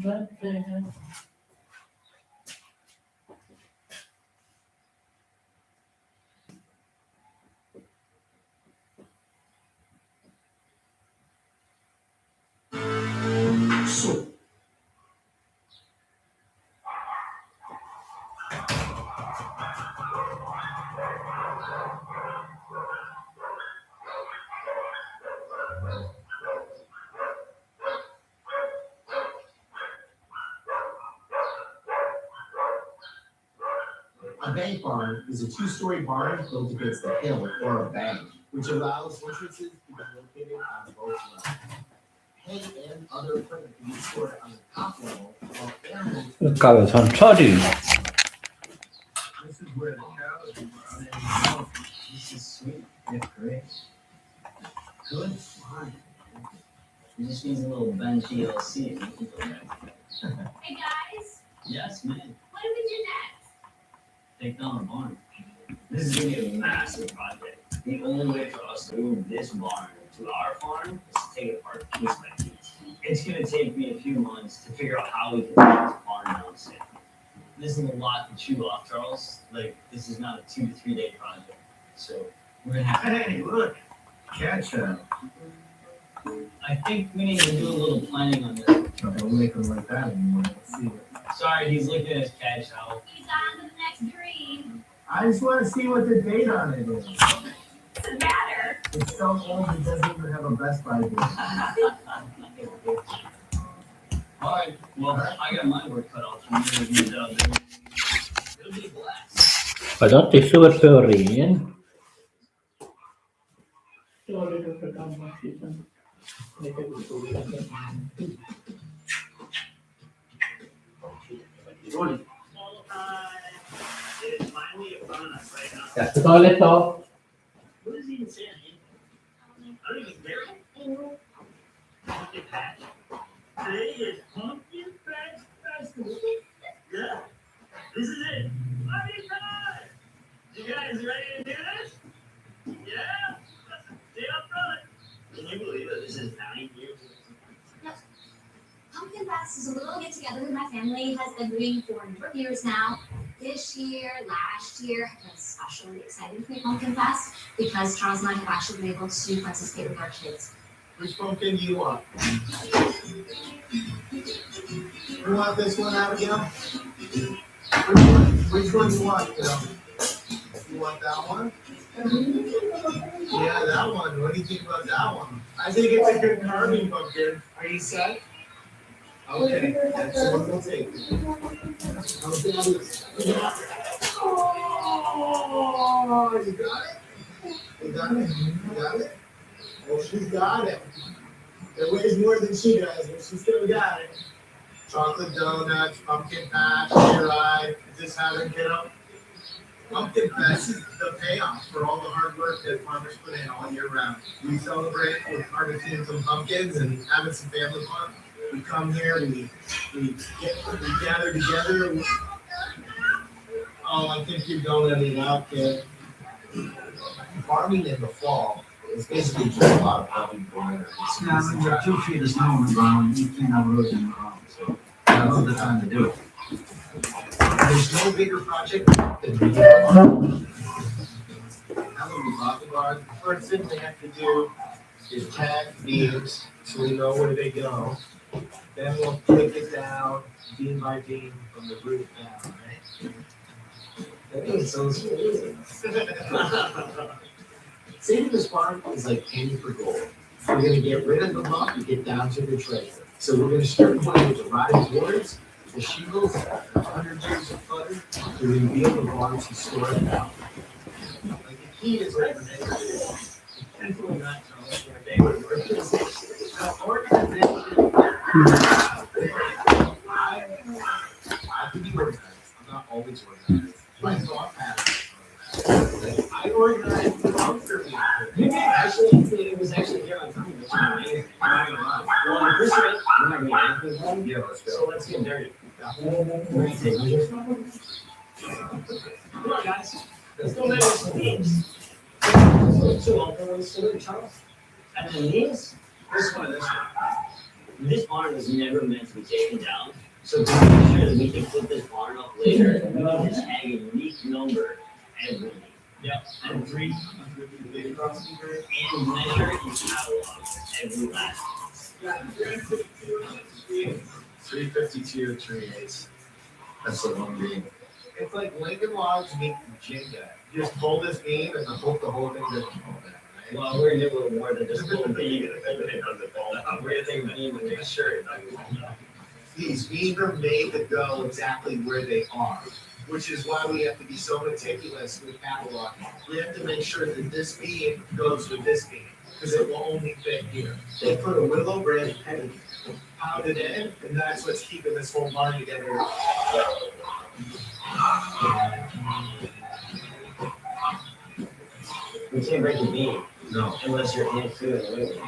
A bank barn is a two-story barn built against a hill or a bank, which allows entrances to be located on both levels. Hay and other equipment can be stored on the top level, while animals. 가위선 처리. This is where the cows are running. This is sweet. Yeah, great. Good fun. It just needs a little Ben TLC. Hey guys, Yes, man. what do we do next? Take down the barn. This is gonna be a massive project. The only way for us to move this barn to our farm is to take it apart piece by piece. It's gonna take me a few months to figure out how we can take this barn down safe. This is a lot to chew off, Charles. Like, this is not a 2 to 3 day project. So we're gonna have to. Hey, look, ketchup. I think we need to do a little planning on this. Don't make them like that anymore. Let's see it. Sorry, he's looking at his cash out. He's on to the next dream. I just want to see what the date on it is. What's the matter? It's so old it doesn't even have a Best Buy date. All right, well, I got my work cut out for me. It'll be a blast. Kadat issue teorin. It is finally upon us right now. That's the toilet to. What is he even saying? I don't even care. Pumpkin patch. Today is Pumpkin Patch Festival. Yeah, this is it. Party time! You guys ready to do this? Yeah? Stay up front. Can you believe it? This is 9 years. Pumpkin Fest is a little get together with my family has been doing for a number of years now. This year, last year, have been especially exciting for Pumpkin Fest because Charles and I have actually been able to participate with our kids. Which pumpkin do you want? You want this one, Abigail? Which one do you want, Bill? You want that one? Yeah, that one. What do you think about that one? I think it's a good carving pumpkin. Are you set? Okay, that's the one we'll take. Oh, you got it? You got it? You got it? Oh, she's got it. It weighs more than she does, but she still got it. Chocolate donuts, pumpkin patch, ride. Is this having kiddo? Pumpkin Fest is the payoff for all the hard work that farmers put in all year round. We celebrate with harvesting some pumpkins and having some family fun. We come here, we gather together. Oh, I think you're donut it out, kid. Farming in the fall is basically just a lot of pumpkin grinder. Yeah, I mean, you're 2 feet of snow on the ground, you can't have roads in the ground, so that's the time to do it. There's no bigger project than we have. Now that we bought the barn, the first thing we have to do is tag beams so we know where they go. Then we'll take it down beam by beam from the roof down, right? That is so smooth. Saving this barn is like paying for gold. We're gonna get rid of the muck and get down to the treasure. So we're gonna start putting the rotting boards, the shingles, 100 years of clutter, to reveal the barns and store it out. Like the key is right there. Definitely not Charles. They would work this. Organization. I can be organized. I'm not always organized. My thought patterns. I organize the comfort. It was actually here on time. It's amazing. I'm not gonna lie. Well, on the first rate, I'm not gonna get anything home. Yeah, let's go. So let's get dirty. We're gonna take measures. Come on, guys. Let's go measure some beams. So I'll go and salute Charles. And then these, this one and this one. This barn was never meant to be taken down. So to make sure that we can put this barn up later, we need to tag a unique number every week. Yep, and measure and catalog every last month. 352 3/8. That's the one beam. It's like Lincoln Logs meet Jenga. You just pull this beam and hope the whole thing doesn't fall down, right? Well, we're gonna do a little more than just pull a beam and it doesn't fall down. We're gonna take a beam and make sure it doesn't fall down. These beams are made to go exactly where they are, which is why we have to be so meticulous with cataloging. We have to make sure that this beam goes with this beam, because it will only fit here. They put a willow branch and pound it in, and that's what's keeping this whole barn together. We can't break the beam No. unless your hand's doing it with it.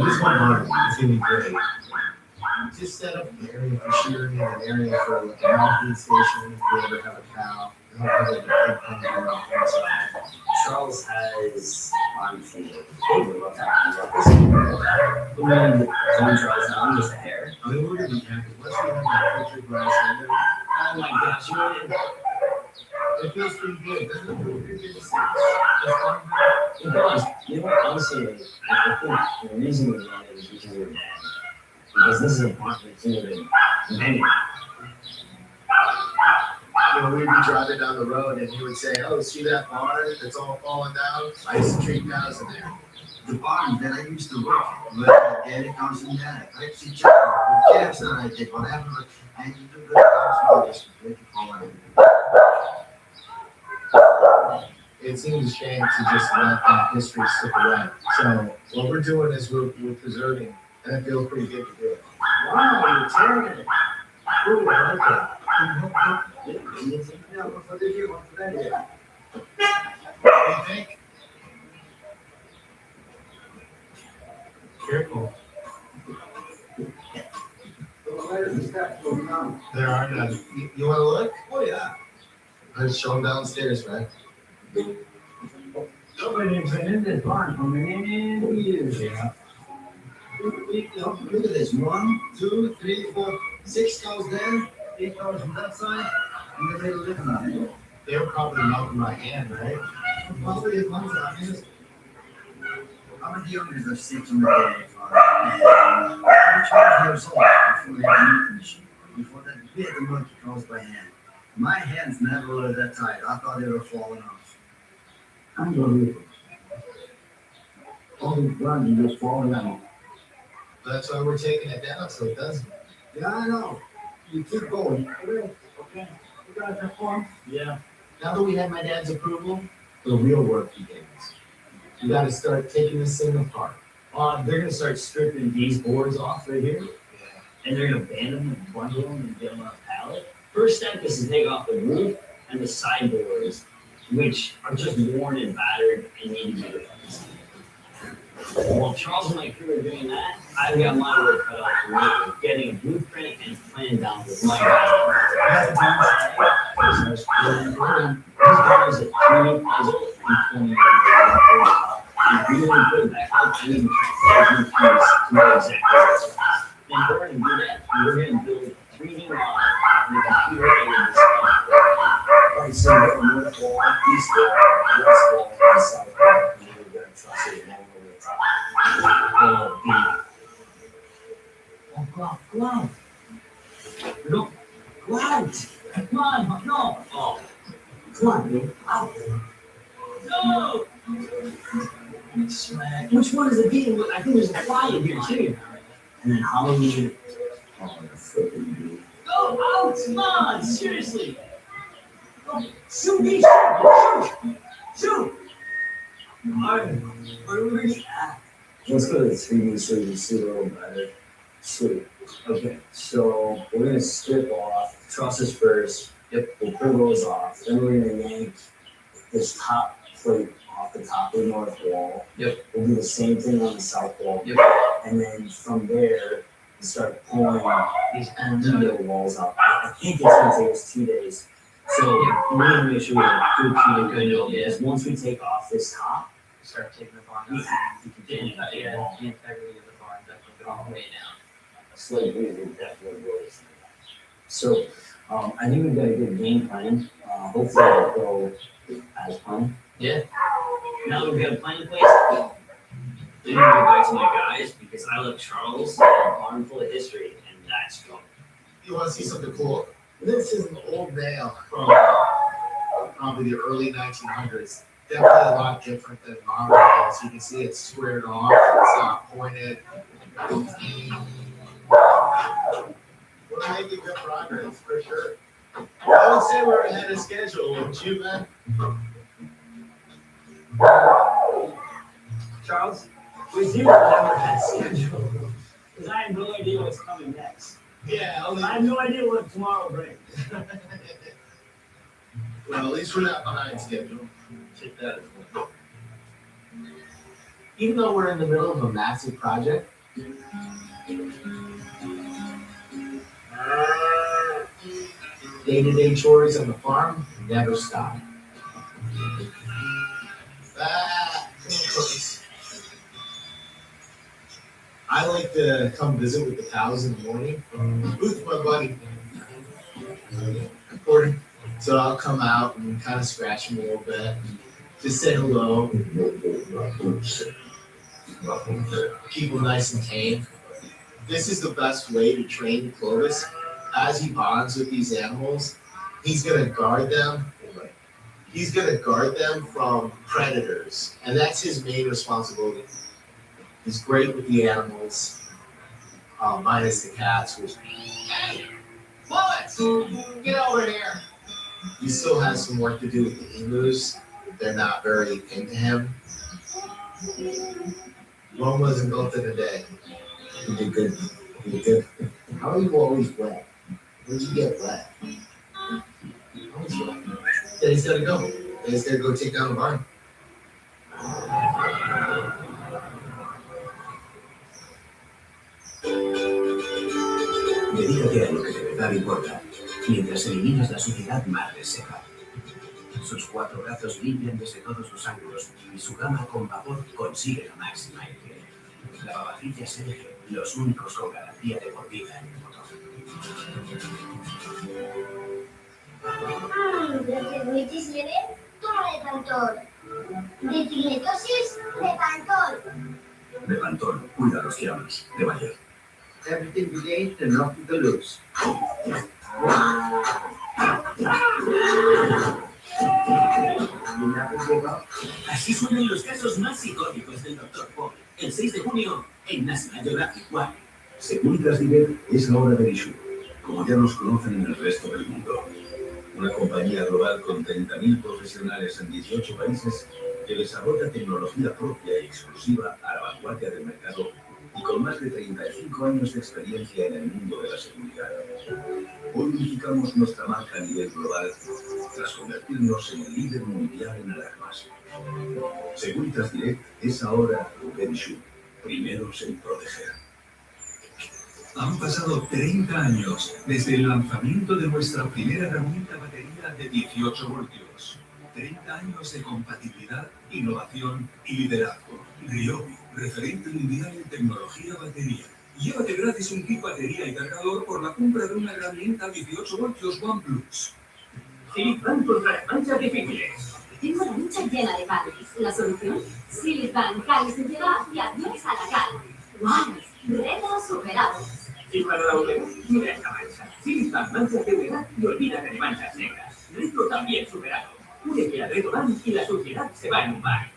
This one barn is gonna be great. Just set up an area for shearing and an area for like a mounting station if we ever have a cow. And we'll have like a big pen on the inside. Charles has on feet. What's happening about this? The man on Charles down is the hair. I mean, we're gonna be happy. Once we have that filter glass in there, Oh my gosh, you know, it feels pretty good. Doesn't it feel pretty good to see? it does. You know what, honestly, I think the reason we love it is because of your dad. Because this is an apartment that's needed many. You know, we'd be driving down the road and he would say, "Oh, see that barn that's all falling down? I used to treat cows in there." The barn that I used to work at, but daddy comes in there. I see chicken, calves that I did, whatever, and you do good cows with this. Thank you for letting me. It seems a shame to just let that history slip away. So what we're doing is we're preserving, and it feels pretty good to do it. Wow, you're tearing it. Ooh, I like that. Yeah, what did you want today? What do you think? Careful. There are none. You want to look? Oh, yeah. Let's show them downstairs, right? Nobody's been in this barn for many years. Yeah. Look at this. 1, 2, 3, 4, 6 cows there, 8 cows on that side, and the little living on it. They were probably milking by hand, right? Probably as long as I mean, how many owners are sick on the day? I'm 12 years old before we had a milk machine. Before that, we had to milk the cows by hand. My hands never were that tight. I thought they were falling off. Unbelievable. All these blood is just falling out. That's why we're taking it down so it doesn't. Yeah, I know. You keep going. Okay. You guys have fun? Yeah. Now that we have my dad's approval, the real work begins. You got to start taking this thing apart. They're gonna start stripping these boards off right here, and they're gonna band them and bundle them and get them on a pallet. First step is to take off the roof and the sideboards, which are just worn and battered and need to be replaced. While Charles and my crew are doing that, I've got my work cut out for me, getting a blueprint and plan down with my guys. These guys are 3D puzzle and 20 if we really put it back out, we can try to know exactly what's going on. And we're going to do that, and we're going to build a 3D model with a computer aided display. Alright, so we're going to north wall, east wall, west wall, and south wall. And then we're going to truss it and over the top. Oh, go out, go out. No, go out. Come on, no. Oh, come on, dude, out. No! Smack. Which one is the bean? I think there's a fly in here too. And then Halloween. Oh, the freaking dude. Go out! Come on! Seriously! Go. Shoot me! Shoot! Shoot! Alright. Where are we ready? Let's go to the 3D so you can see a little better. Sweet. Okay, so we're gonna strip off trusses first. Yep. We'll pull those off. Then we're gonna yank this top plate off the top of the north wall. Yep. We'll do the same thing on the south wall. Yep. And then from there, we start pulling these end walls out. I think it's gonna take us 2 days So we need to make sure we do a good job. Yes, once we take off this top, Start taking the barn we down. have to continue to Yeah, the integrity of the barn definitely all going the way way down. A slight breeze will definitely really slow down. So, I think we've got a good game plan. Hopefully it'll go as planned. Now that we've got a plan in place, I need to go back to my guys because I left Charles a barn full of history, and that's fun. You want to see something cool? This is an old nail from probably the early 1900s. Definitely a lot different than modern nails. You can see it's squared off, it's not pointed. We're making good progress for sure. I would say we're ahead of schedule, wouldn't you, man? Charles, with you, I never had schedule because I have no idea what's coming next. Yeah, I have no idea what tomorrow brings. well, at least we're not behind schedule. Take that as well. Even though we're in the middle of a massive project, day-to-day chores on the farm never stop. I like to come visit with the cows in the morning. Who's my buddy? Gordon. So I'll come out and kind of scratch him a little bit, just say hello, keep him nice and tame. This is the best way to train Clovis. As he bonds with these animals, he's gonna guard them. He's gonna guard them from predators, and that's his main responsibility. He's great with the animals, minus the cats, which. Hey, Bullets! Get over here! He still has some work to do with the emus. They're not very into him. Rome wasn't built in a day. You did good. You did good. How are you always wet? Where'd you get wet? Always wet. Daddy's gotta go. Daddy's gotta go take down the barn. Dedícate a lo que de verdad importa, mientras eliminas la suciedad más reseca. Sus 4 brazos limpian desde todos los ángulos y su gama con vapor consigue la máxima higiene. Lavavajillas LG, los únicos con garantía de por vida en el motor. De celulitis leve, toma Lepantol. De fibrinosis, Lepantol. Lepantol, cuida a los que amas, de Bayer. Everything today and nothing to lose. Así suenan los casos más icónicos del Dr. Paul. El 6 de junio, en National Geographic One. Securitas Direct es ahora de Issue, como ya nos conocen en el resto del mundo. Una compañía global con 30.000 profesionales en 18 países que desarrolla tecnología propia y exclusiva a la vanguardia del mercado y con más de 35 años de experiencia en el mundo de la seguridad. Hoy unificamos nuestra marca a nivel global tras convertirnos en el líder mundial en alarmas. Securitas Direct es ahora Verishu, primeros en proteger. Han pasado 30 años desde el lanzamiento de nuestra primera herramienta batería de 18 voltios. 30 años de compatibilidad, innovación y liderazgo. Ryobi, referente mundial en tecnología batería. Llévate gratis un kit batería y cargador por la compra de una herramienta 18 voltios OnePlus. Silitban contra las manchas difíciles. Tengo la ducha llena de caries. ¿La solución? Silitban, caries sin piedad y adiós a la cal. ¡Wow! Reto superado. Y para la volvemos, mira esta mancha. Silitban, manchas de humedad y olvídate de manchas negras. Reto también superado. Únete a Reto Van y la suciedad se va en un bar.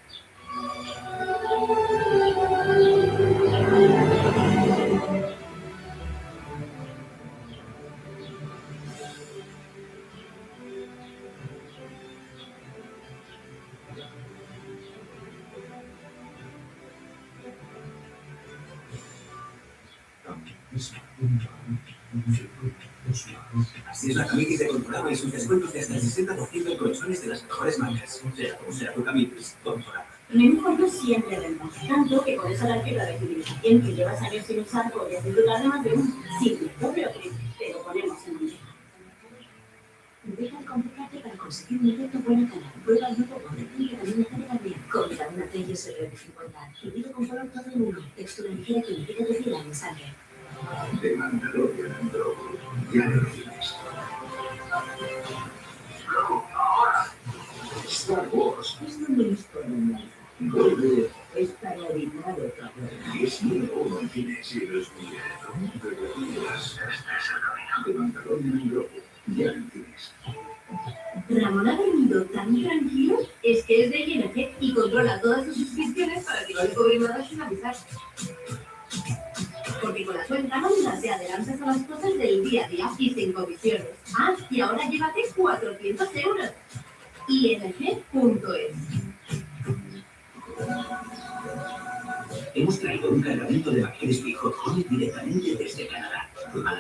Así es la Camitis de Contorama y sus descuentos de hasta el 60% en colchones de las mejores marcas. Sea como sea tu Camitis, Contorama. Menú pollo siempre renta, tanto que por eso la fibra de fidelización que llevas años sin usar podrías disfrutar de más de un simple doble o triple, pero ponemos en un. Deja de complicarte conseguir un efecto buena cara. Prueba el nuevo con que también está de cardía. Compra una ty34. Pedido con color todo en uno. Textura ligera que implica de fila en sangre. De Mandalorian en Grogu. Ya lo tienes. Grogu, ahora. Star Wars. Es donde listo en Vuelve. Está editado, cabrón. Y es número 1 en cines y los millones de regalías. De Mandalorian en Grogu. Ya lo tienes. Ramón ha dormido tan tranquilo, es que es de ING y controla todas sus suscripciones para que no le cobren nada sin avisar. Porque con las ventanas te adelantas a las cosas del día a día y sin comisiones. Ah, y ahora llévate 400 euros. ING.es. Hemos traído un cargamento de bacterias Big Hot Honey directamente desde Canadá.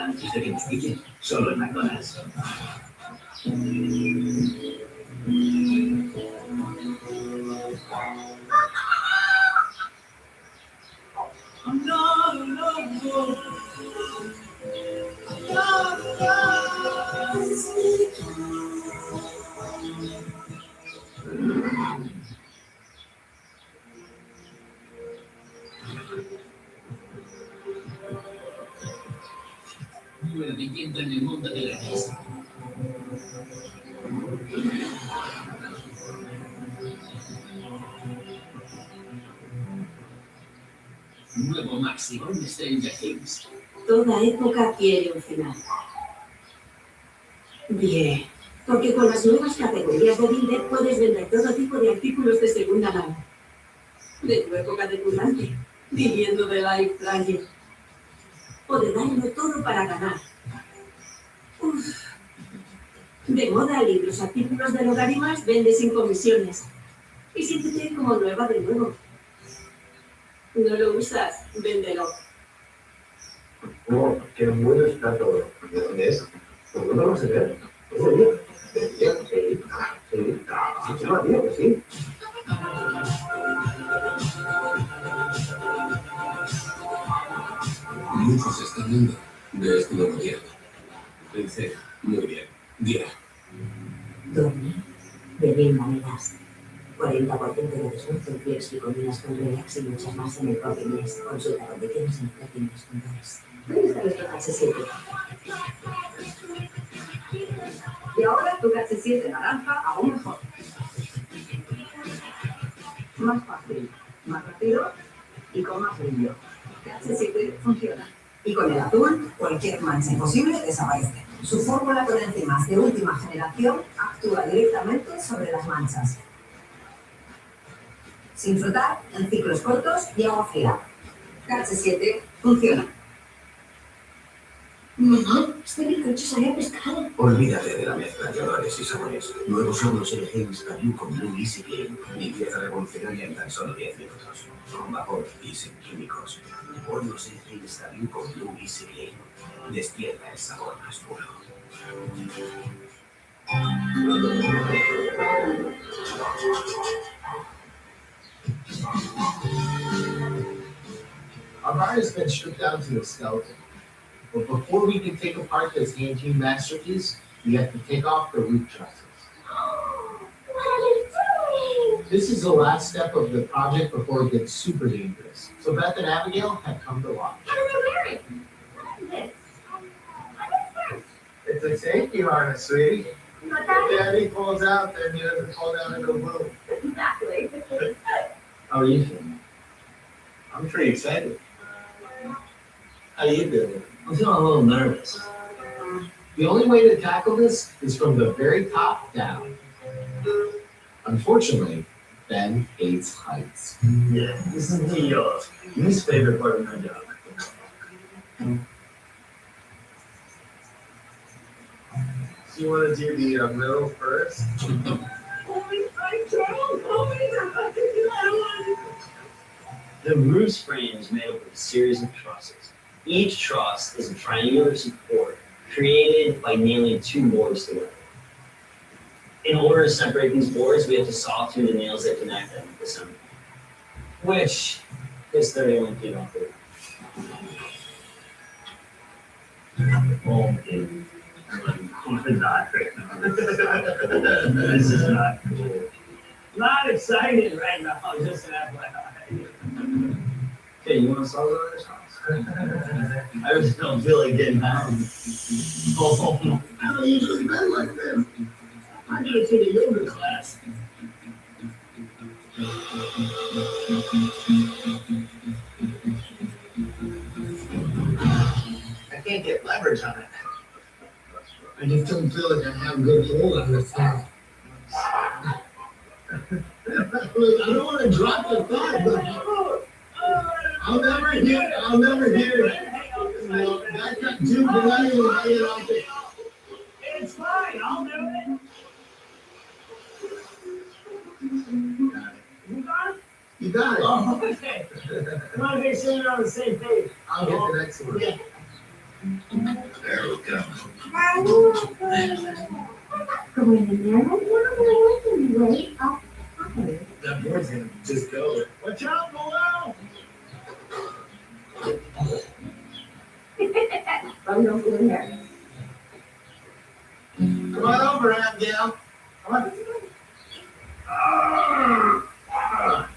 Antes de que nos pillen, solo en McDonald's. Nueva vivienda en el mundo de la risa. Nuevo máximo en Stranger Things. Toda época quiere un final. Bien, porque con las nuevas categorías de Builder puedes vender todo tipo de artículos de segunda mano. De tu época de currante, viviendo de life flyer. O de darlo todo para ganar. Uf. De moda, libros, artículos del hogar y más, vende sin comisiones. Y siéntete como nueva de nuevo. ¿No lo usas? Véndelo. Oh, qué bueno está todo. ¿De dónde es? ¿Por dónde vamos a ver? ¿Es de día? ¿De día? Sí. Sí. Sí, no, tío, que sí. Muchos están viendo de estilo moderno. Pensé, muy bien. Día. Dormir de mil maneras. 40% de descuento en flex y combinas con relax y muchas más en el Corte Inglés. Consulta condiciones en flex.es. ¿Dónde está nuestro H7? Y ahora tu H7 naranja aún mejor. Más fácil, más rápido y con más brillo. H7 funciona. Y con el azul, cualquier mancha imposible desaparece. Su fórmula con enzimas de última generación actúa directamente sobre las manchas. Sin frotar, en ciclos cortos y agua fría. H7 funciona. Mamá, este bizcocho sabe a pescado. Olvídate de la mezcla de olores y sabores. Nuevos hornos LG Instalú con Blue Easy Clean. Limpieza revolucionaria en tan solo 10 minutos. Con vapor y sin químicos. Hornos LG Instalú con Blue Easy Clean. Despierta el sabor más puro. Our bar has been stripped down to a skeleton. But before we can take apart this antique masterpiece, we have to take off the roof trusses. What are you doing? This is the last step of the project before it gets super dangerous. So Beth and Abigail have come to watch. What are you wearing? What is this? What is It's a safety harness, sweetie. this? Not If that Daddy falls out, then he doesn't fall down into a boom. exactly. How are you feeling? I'm pretty excited. How you doing? I'm feeling a little nervous. The only way to tackle this is from the very top down. Unfortunately, Ben hates heights. Yeah, this is the least favorite part of my job. So you want to do the middle first? The roof frame is made up of a series of trusses. Each truss is a triangular support created by nailing two boards together. In order to separate these boards, we have to saw through the nails that connect them with some, which is 31 feet off the ground. Boom. Not this is not cool. Not excited right now, just an FYI. Okay, you want to solve the other songs? I just don't feel like getting home. Oh, I don't usually been like this. I gotta take a yoga class. I can't get leverage on it. I just don't feel like I have a good hold on this thing. I don't want to drop the thought, but I'll never hear it. You know, that got too millennial right off it. It's fine, I'll do it. You got it? You got it. Oh, okay. Come on, make sure you're on the same page. I'll get the next one. Yeah. There we go. That board's gonna just go. Watch out below. Come on over, Abigail. Come on.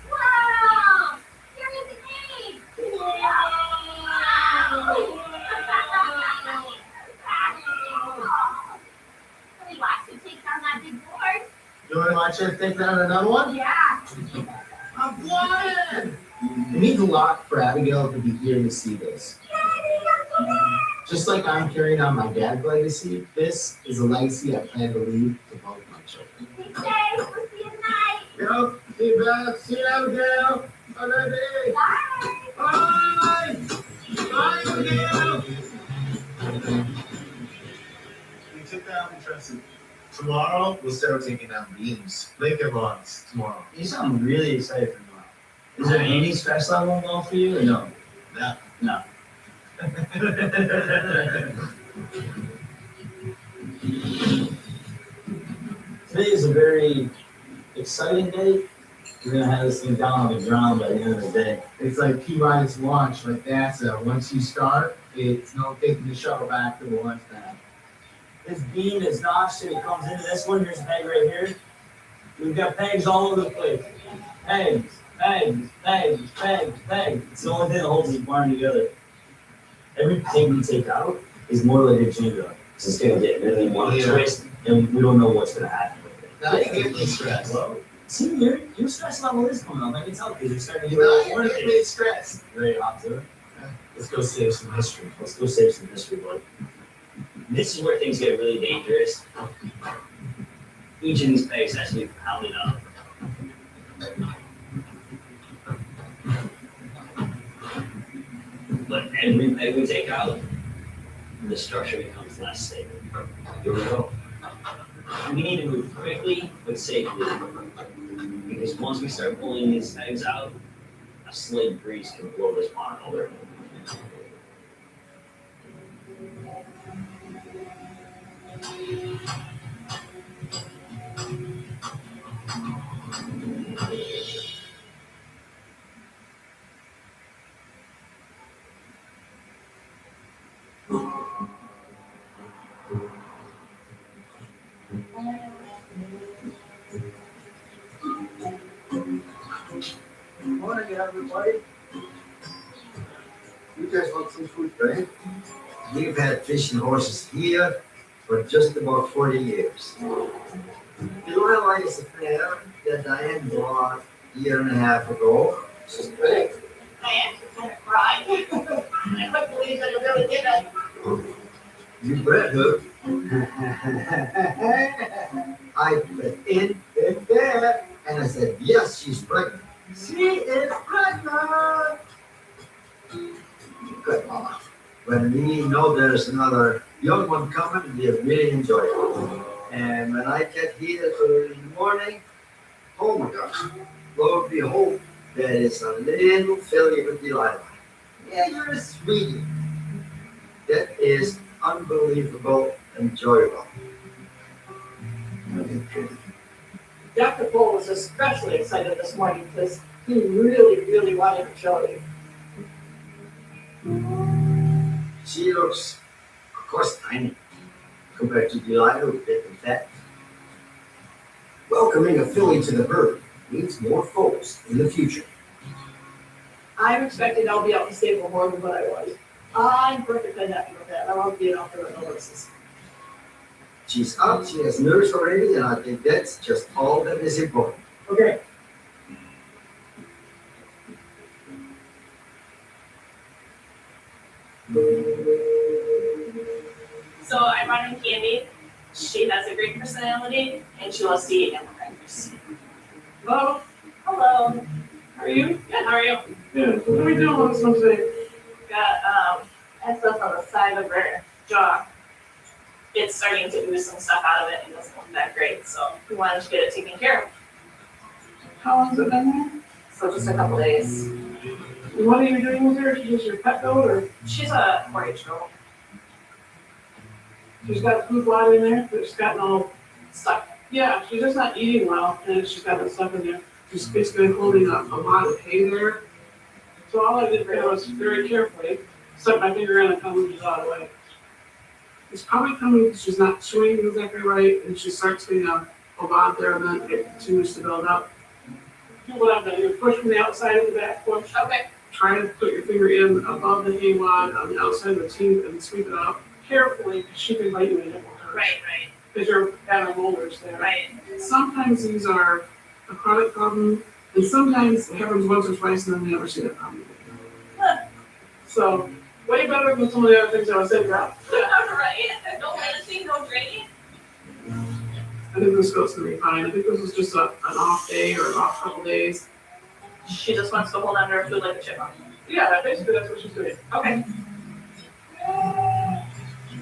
Wow! You're in the game! Really watch you take down that big board. You wanna watch her take down another one? Yeah. I'm flying! It means a lot for Abigail to be here to see this. Just like I'm carrying on my dad's legacy, this is a legacy I plan to leave to both my children. Okay, we'll see you tonight. Yep, see you back. See you, Abigail. Bye. Bye. Bye. Bye, Abigail. We took down interesting. Tomorrow we'll start taking down beams. Lincoln logs tomorrow. you sound really excited for tomorrow. Is there any stress level involved for you or no? No. No. Today is a very exciting day. We're gonna have this thing down on the ground by the end of the day. It's like P-Rise launch, like NASA. Once you start, it's no taking the shuttle back to the launch pad. This beam is notched and it comes into this one. Here's a peg right here. We've got pegs all over the place. Pegs, pegs, pegs, pegs, pegs. It's the only thing that holds this barn together. Every peg we take out is more like a Jenga. So it's gonna get really one twist and we don't know what's gonna happen with it. Now you get me stressed. See, your stress level is coming up. I can tell because you're starting to Now get you more get me stressed. very hot to it. Let's go save some history. Let's go save some history, bud. This is where things get really dangerous. Each of these pegs has to be pounded up. But every peg we take out, the structure becomes less stable. Here we go. We need to move quickly but safely. Because once we start pulling these pegs out, a slight breeze can blow this barn over. Morning, everybody. You guys want some food, right? We've had fish and horses here for just about 40 years. You realize the pair that Diane bought a year and a half ago? She's big. I actually kind of cried. I couldn't believe that it really did it. You bet her. I went in there and I said, yes, she's pregnant. She is pregnant. Good mama. When we know there's another young one coming, we really enjoy it. And when I get here early in the morning, oh my gosh, lo and behold, there is a little filly with Delilah. Yeah, you're a sweetie. That is unbelievable, enjoyable. Dr. Paul was especially excited this morning because he really, really wanted to show you. She looks, of course, tiny. compared to July or bit and fat. Welcoming a filly to the herd means more foals in the future. I'm expecting I'll be out in stable more than what I was. I'm perfectly happy with that. I love being out there with the horses. She's up, she has nerves already, and I think that's just all that is important. Okay. So I brought in Candy. She has a great personality and she loves to eat animal crackers. Hello, Hello. how are you? Good, how are you? Good. What are we doing on this one today? Got excess on the side of her jaw. It's starting to ooze some stuff out of it and doesn't look that great, so we wanted to get it taken care of. How long's it been there? So just a couple days. And what are you doing with her? Is she just your pet goat or She's a 4-H girl. she's got food lot in there? But she's gotten all, Stuck. yeah, she's just not eating well and she's got that stuff in there. She's basically holding a lot of hay there. So all I did for her was very carefully set my finger in and kind of move it out of the way. It's probably coming because she's not chewing exactly right and she starts getting a lot there and then it continues to build up. What I'm gonna do, push from the outside of the back, push. Okay. Try to put your finger in above the hay wad on the outside of the teeth and sweep it out carefully because she can bite you in it. Right. Because you're having molars there. Right. Sometimes these are a chronic problem, and sometimes it happens once or twice and then we never see that problem again. So, way better than some of the other things I was saying about. Right. No medicine, no draining. I think this goes to be fine. I think this was just an off day or an off couple days. She just wants to hold on to her food like a chipmunk. Yeah, basically that's what she's doing. Okay.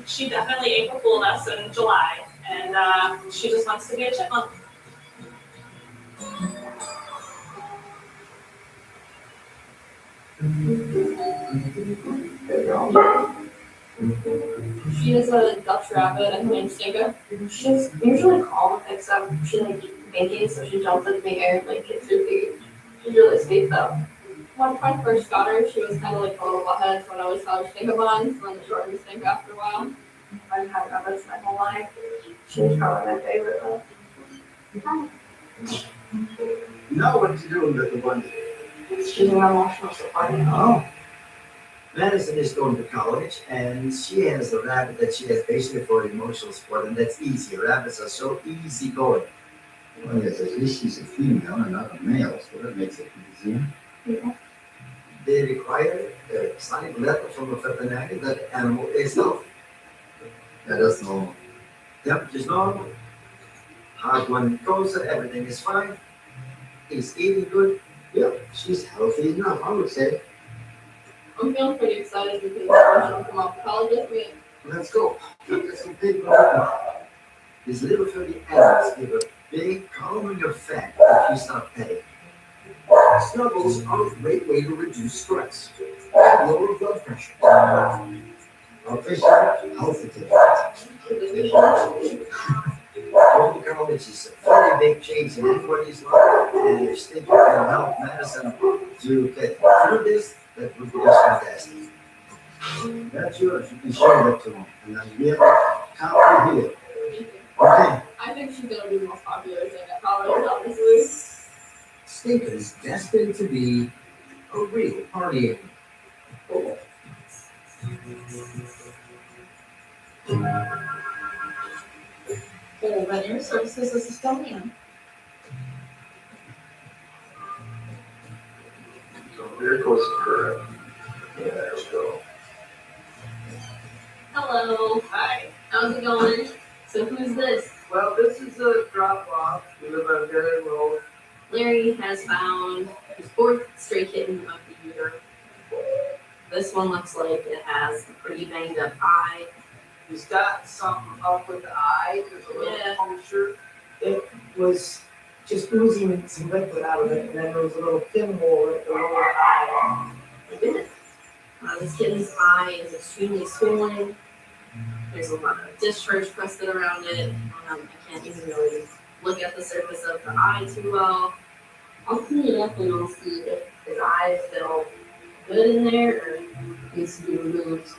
She definitely April fooled us in July, and she just wants to be a chipmunk. She is a Dutch rabbit and named Stinka. She's usually calm, except she like banking, so she jumps into the air and like kicks her feet. She's really sweet though. When I first got her, she was kind of like a little butthead, so I always called her Stinka Buns, and then she shortened to Stinka after a while. I've had rabbits my whole life. She's probably my favorite though. Now what to do with the one? She's an emotional support. Oh. Madison is going to college, and she has a rabbit that she has basically for emotional support, and that's easy. Rabbits are so easy going. Well, yes, at least she's a female and not a male, so that makes it easier. Yeah. They require a signed letter from a veterinarian that the animal is healthy. Yeah, that's normal. Temperature's normal. Heart when goes, everything is fine. He's eating good. Yep, she's healthy enough, I would say. I'm feeling pretty excited because she'll come off to college with me. Let's go. Get some paper. These little furry animals give a big calming effect if you start petting. Snuggles are a great way to reduce stress and lower blood pressure. Official health tips. Going to college is a very big change in everybody's life, and if Stinker can help Madison to get through this, that would be fantastic. That's yours. You can share that to them. And then we have a copy here. Okay. I think she's gonna be the most popular thing at college, obviously. Stinker is destined to be a real party animal. Full venue services is Estonia. So there goes her. Yeah, let's go. Hello. Hi. How's it going? So who's this? Well, this is a drop off. We live on Gary Road. Larry has found his fourth stray kitten of the year. This one looks like it has a pretty banged up eye. He's got something up with the eye. There's a little puncture. It was just oozing some liquid out of it, and then there was a little pinhole at the lower eye. My goodness. This kitten's eye is extremely swollen. There's a lot of discharge crusted around it. I can't even really look at the surface of the eye too well. I'll clean it up and I'll see if his eye is still good in there or needs to be removed.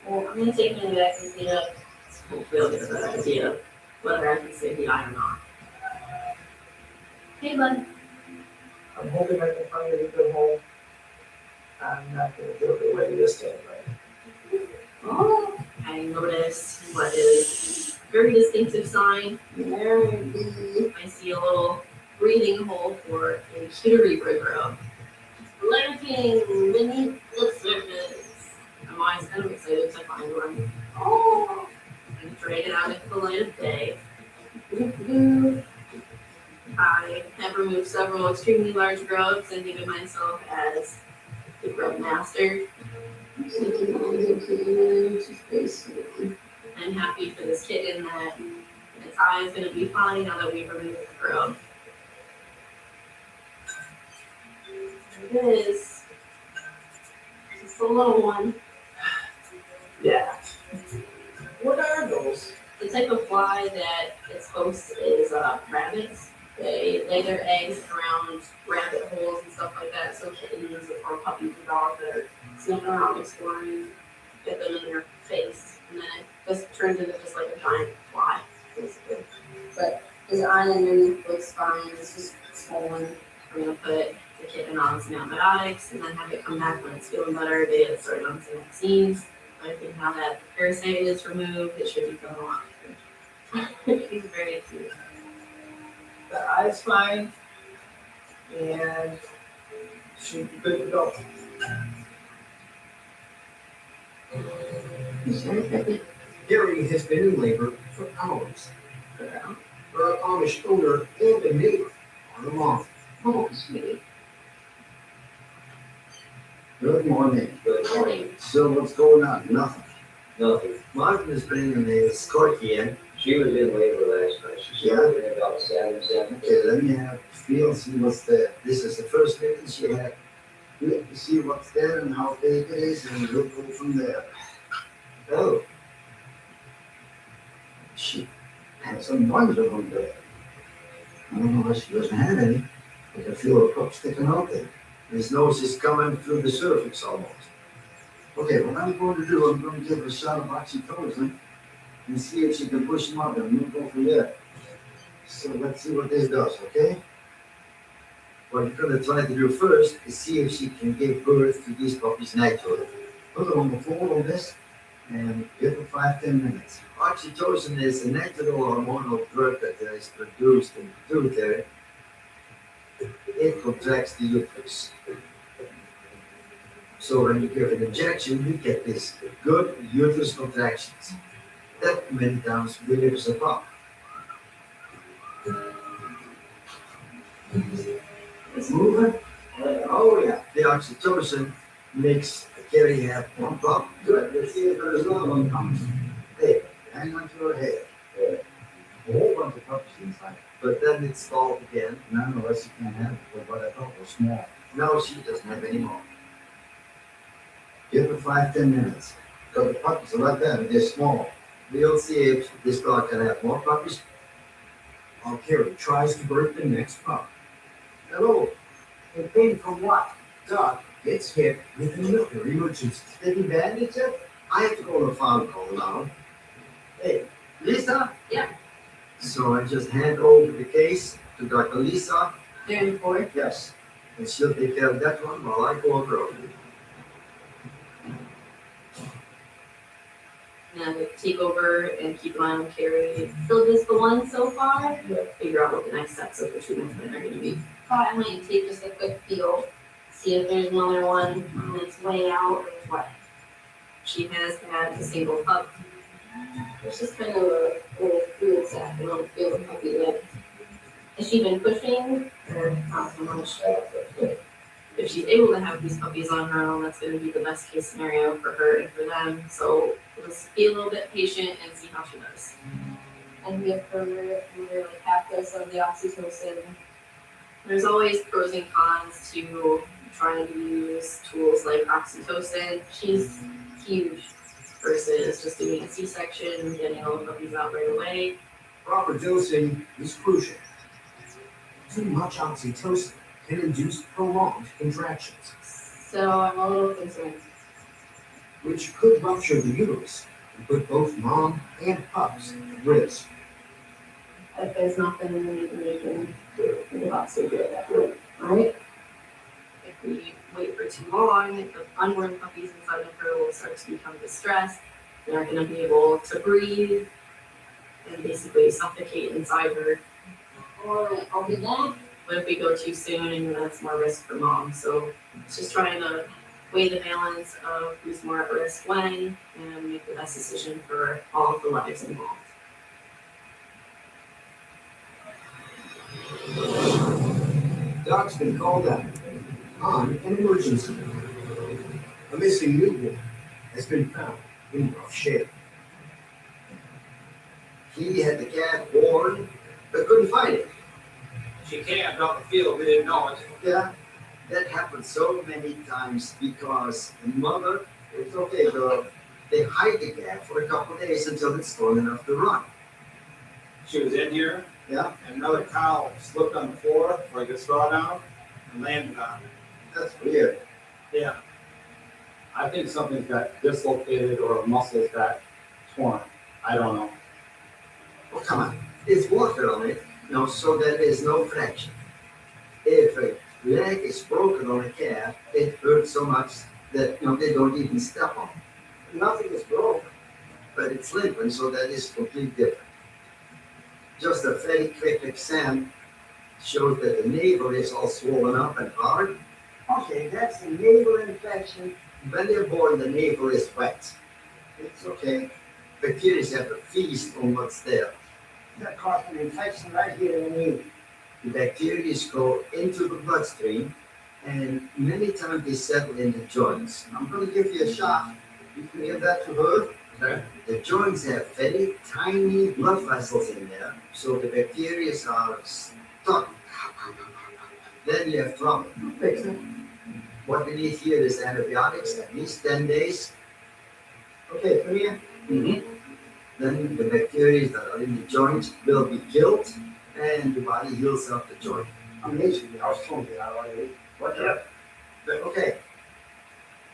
Well, I'm gonna take him back and clean up. hopefully I'll get a better idea of whether I can save the eye or not. Hey, bud. I'm hoping I can find a good home. I'm not gonna throw it away this time, right? Oh, I noticed what is a very distinctive sign. I see a little breathing hole for a kittery burger lurking beneath the surface. I'm always kind of excited to find one. Oh, and drag it out into the light of day. I have removed several extremely large grubs and given myself as the grub master. I'm happy for this kitten that its eye is going to be fine now that we've removed the grub. It is just a little one. Yeah. What are those? The type of fly that its host is rabbits. They lay their eggs around rabbit holes and stuff like that, so kittens or puppies or dogs that are sniffing around exploring get them in their face, and then it just turns into just like a giant fly, basically. But his eye underneath looks fine, it's just swollen. We're gonna put the kitten on some antibiotics and then have it come back when it's feeling better. They get started on some vaccines. I think now that the parasite is removed, it should be feeling a lot better. He's very cute. The eye's fine. And should be good to go. Gary has been in labor for hours. Her Amish owner and a neighbor are along. Oh, sweetie. Good morning. Good morning. So what's going on? Nothing. Nothing. Martin is bringing the escorty in. She was in labor last night. She started at about 7. Okay, let me have feel, see what's there. This is the first visit she had. We have to see what's there and how big it is, and we'll go from there. Oh. She had some wonderful there. I don't know why she doesn't have any. I can feel her cup sticking out there. His nose is coming through the surface almost. Okay, what I'm going to do, I'm going to give her a shot of oxytocin and see if she can push them up, and we'll go from there. So let's see what this does, okay? What you're going to try to do first is see if she can give birth to these puppies naturally. Put her on the floor on this and give her 5-10 minutes. Oxytocin is a natural hormonal drug that is produced in the pituitary. It contracts the uterus. So when you give an injection, you get this good uterus contractions. That many times delivers a pup. It's moving. Oh yeah, the oxytocin makes Carrie have one pup. Good. Let's see if there's another one comes. Hey, hang on to her head. A whole bunch of puppies inside. But then it's stalled again. None of us can have it, but what I thought was small. Now she doesn't have any more. Give her 5-10 minutes. Because the puppies are like that, and they're small. We'll see if this dog can have more puppies. While Carrie tries to birth the next pup. Hello. In pain from what? Doc gets hit with a military emergency. Did he bandage it? I have to go to the farm call now. Hey, Lisa? Yeah. So I just hand over the case to Dr. Lisa. 34. Yes. And she'll take care of that one while I go abroad. And I would take over and keep an eye on Carrie. Still just the one so far, but figure out what the next steps of the treatment plan are going to be. Thought I might take just a quick feel, see if there's another one on its way out or what. She has had a single pup. It's just kind of a little fluid sac. I don't feel the puppy yet. Has she been pushing or not so much? If she's able to have these puppies on her own, that's going to be the best case scenario for her and for them. So let's be a little bit patient and see how she does. And give her another like half dose of the oxytocin. There's always pros and cons to trying to use tools like oxytocin. She's huge versus just doing a C-section and getting all the puppies out right away. Proper dosing is crucial. Too much oxytocin can induce prolonged contractions, So I'm a little concerned. which could rupture the uterus, You put both mom and pups at risk. If there's nothing we can do, think about surgery at that point, right? If we wait for too long, the unborn puppies inside of her will start to become distressed. They're not gonna be able to breathe and basically suffocate inside her. Or I'll be back. But if we go too soon, and that's more risk for mom. So it's just trying to weigh the balance of who's more at risk when and make the best decision for all of the lives involved. Doc's been called out on an emergency. A missing newborn has been found in rough shape. He had the cat warned, but couldn't find it. She camped out in the field, we didn't know it. Yeah, that happens so many times because the mother, it's okay, they hide the cat for a couple of days until it's strong enough to run. She was in here, Yeah, and another cow slipped on the floor, like a straw down, and landed on it. that's weird. Yeah. I think something's got dislocated or a muscle's got torn. I don't know. Well, come on, it's water on it, so that there's no fraction. If a leg is broken on a calf, it hurts so much that they don't even step on it. Nothing is broken, but it's limping, so that is completely different. Just a very quick exam shows that the navel is all swollen up and hard. Okay, that's a navel infection. When they're born, the navel is wet. It's okay. Bacteria have a feast on what's there. That caused an infection right here in the knee. The bacteria go into the bloodstream, and many times they settle in the joints. I'm going to give you a shot. You can give that to her. Okay. The joints have very tiny blood vessels in there, so the bacteria are stuck. Then you have trouble. Fix it. What we need here is antibiotics, at least 10 days. Okay, come here. Mm-hmm. Then the bacteria that are in the joint will be killed, and the body heals up the joint. Amazing. I was told that already. What the? Okay.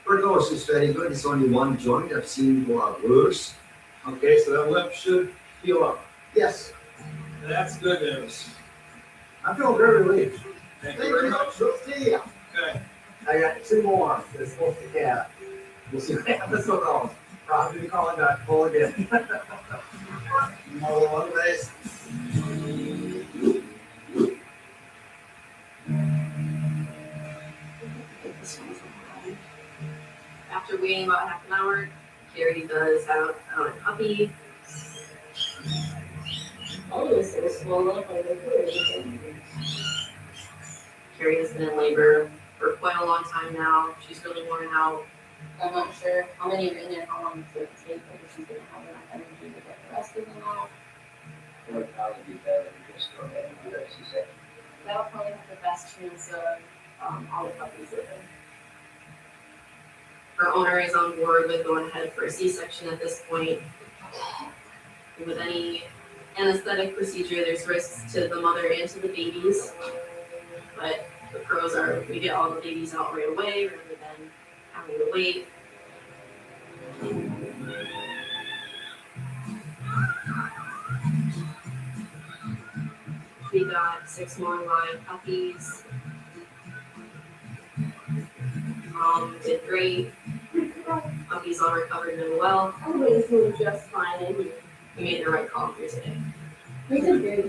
Prognosis is very good. It's only one joint. I've seen a lot worse. Okay, so that limp should heal up. Yes. That's good news. I feel very relieved. Thank you very much. We'll see ya. Okay. I got 2 more that's supposed to cat. We'll see what happens with those. Probably be calling back full again. More one base. After waiting about half an hour, Carrie does have a puppy. Oh, it's so swollen up like a Carrie has been in labor for quite a long time now. She's really worn out. I'm not sure how many are in there, how long it's going to take, whether she's going to have enough energy to get the rest of them out. It would probably be better to just go ahead and do that, she said. That'll probably have the best chance of all the puppies living. Her owner is on board with going ahead for a C-section at this point. With any anesthetic procedure, there's risks to the mother and to the babies. But the pros are we get all the babies out right away rather than having to wait. We got 6 more live puppies. Did great. Puppies all recovered really well. Everybody's doing just fine, and We made the right call here today. we did great.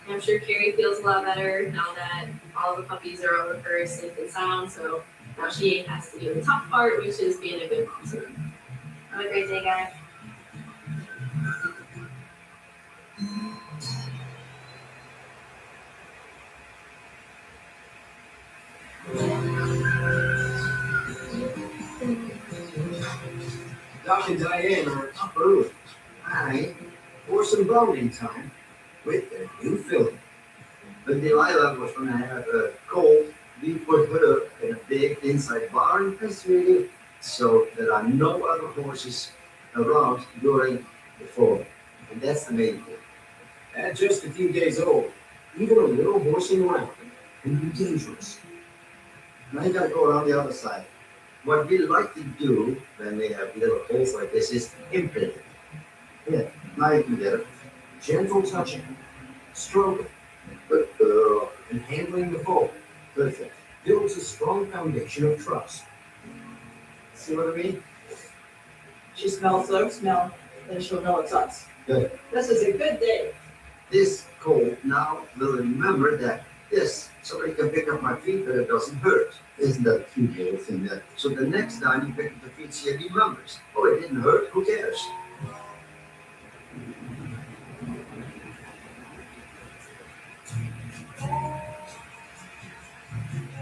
I'm sure Carrie feels a lot better now that all the puppies are over her safe and sound. So now she has to do the tough part, which is being a good mom. So have a great day, guys. Doc and Diane are up early. I for some bonding time with their new filly. But Delilah was going to have a cold. We put her in a big inside barn, so there are no other horses around during the fall. And that's the main thing. At just a few days old, even a little horsing around can be dangerous. Now you got to go around the other side. what we like to do when we have little holes like this is imprint it. Yeah, now you can get it. Gentle touching, stroking, and handling the bowl. Perfect. Builds a strong foundation of trust. See what I mean? She smells the smell, then she'll know it's us. Good. This is a good day. This cold now will remember that yes, somebody can pick up my feet, but it doesn't hurt. Isn't that a cute little thing? That so the next time you pick up the feet, she remembers. Oh, it didn't hurt. Who cares?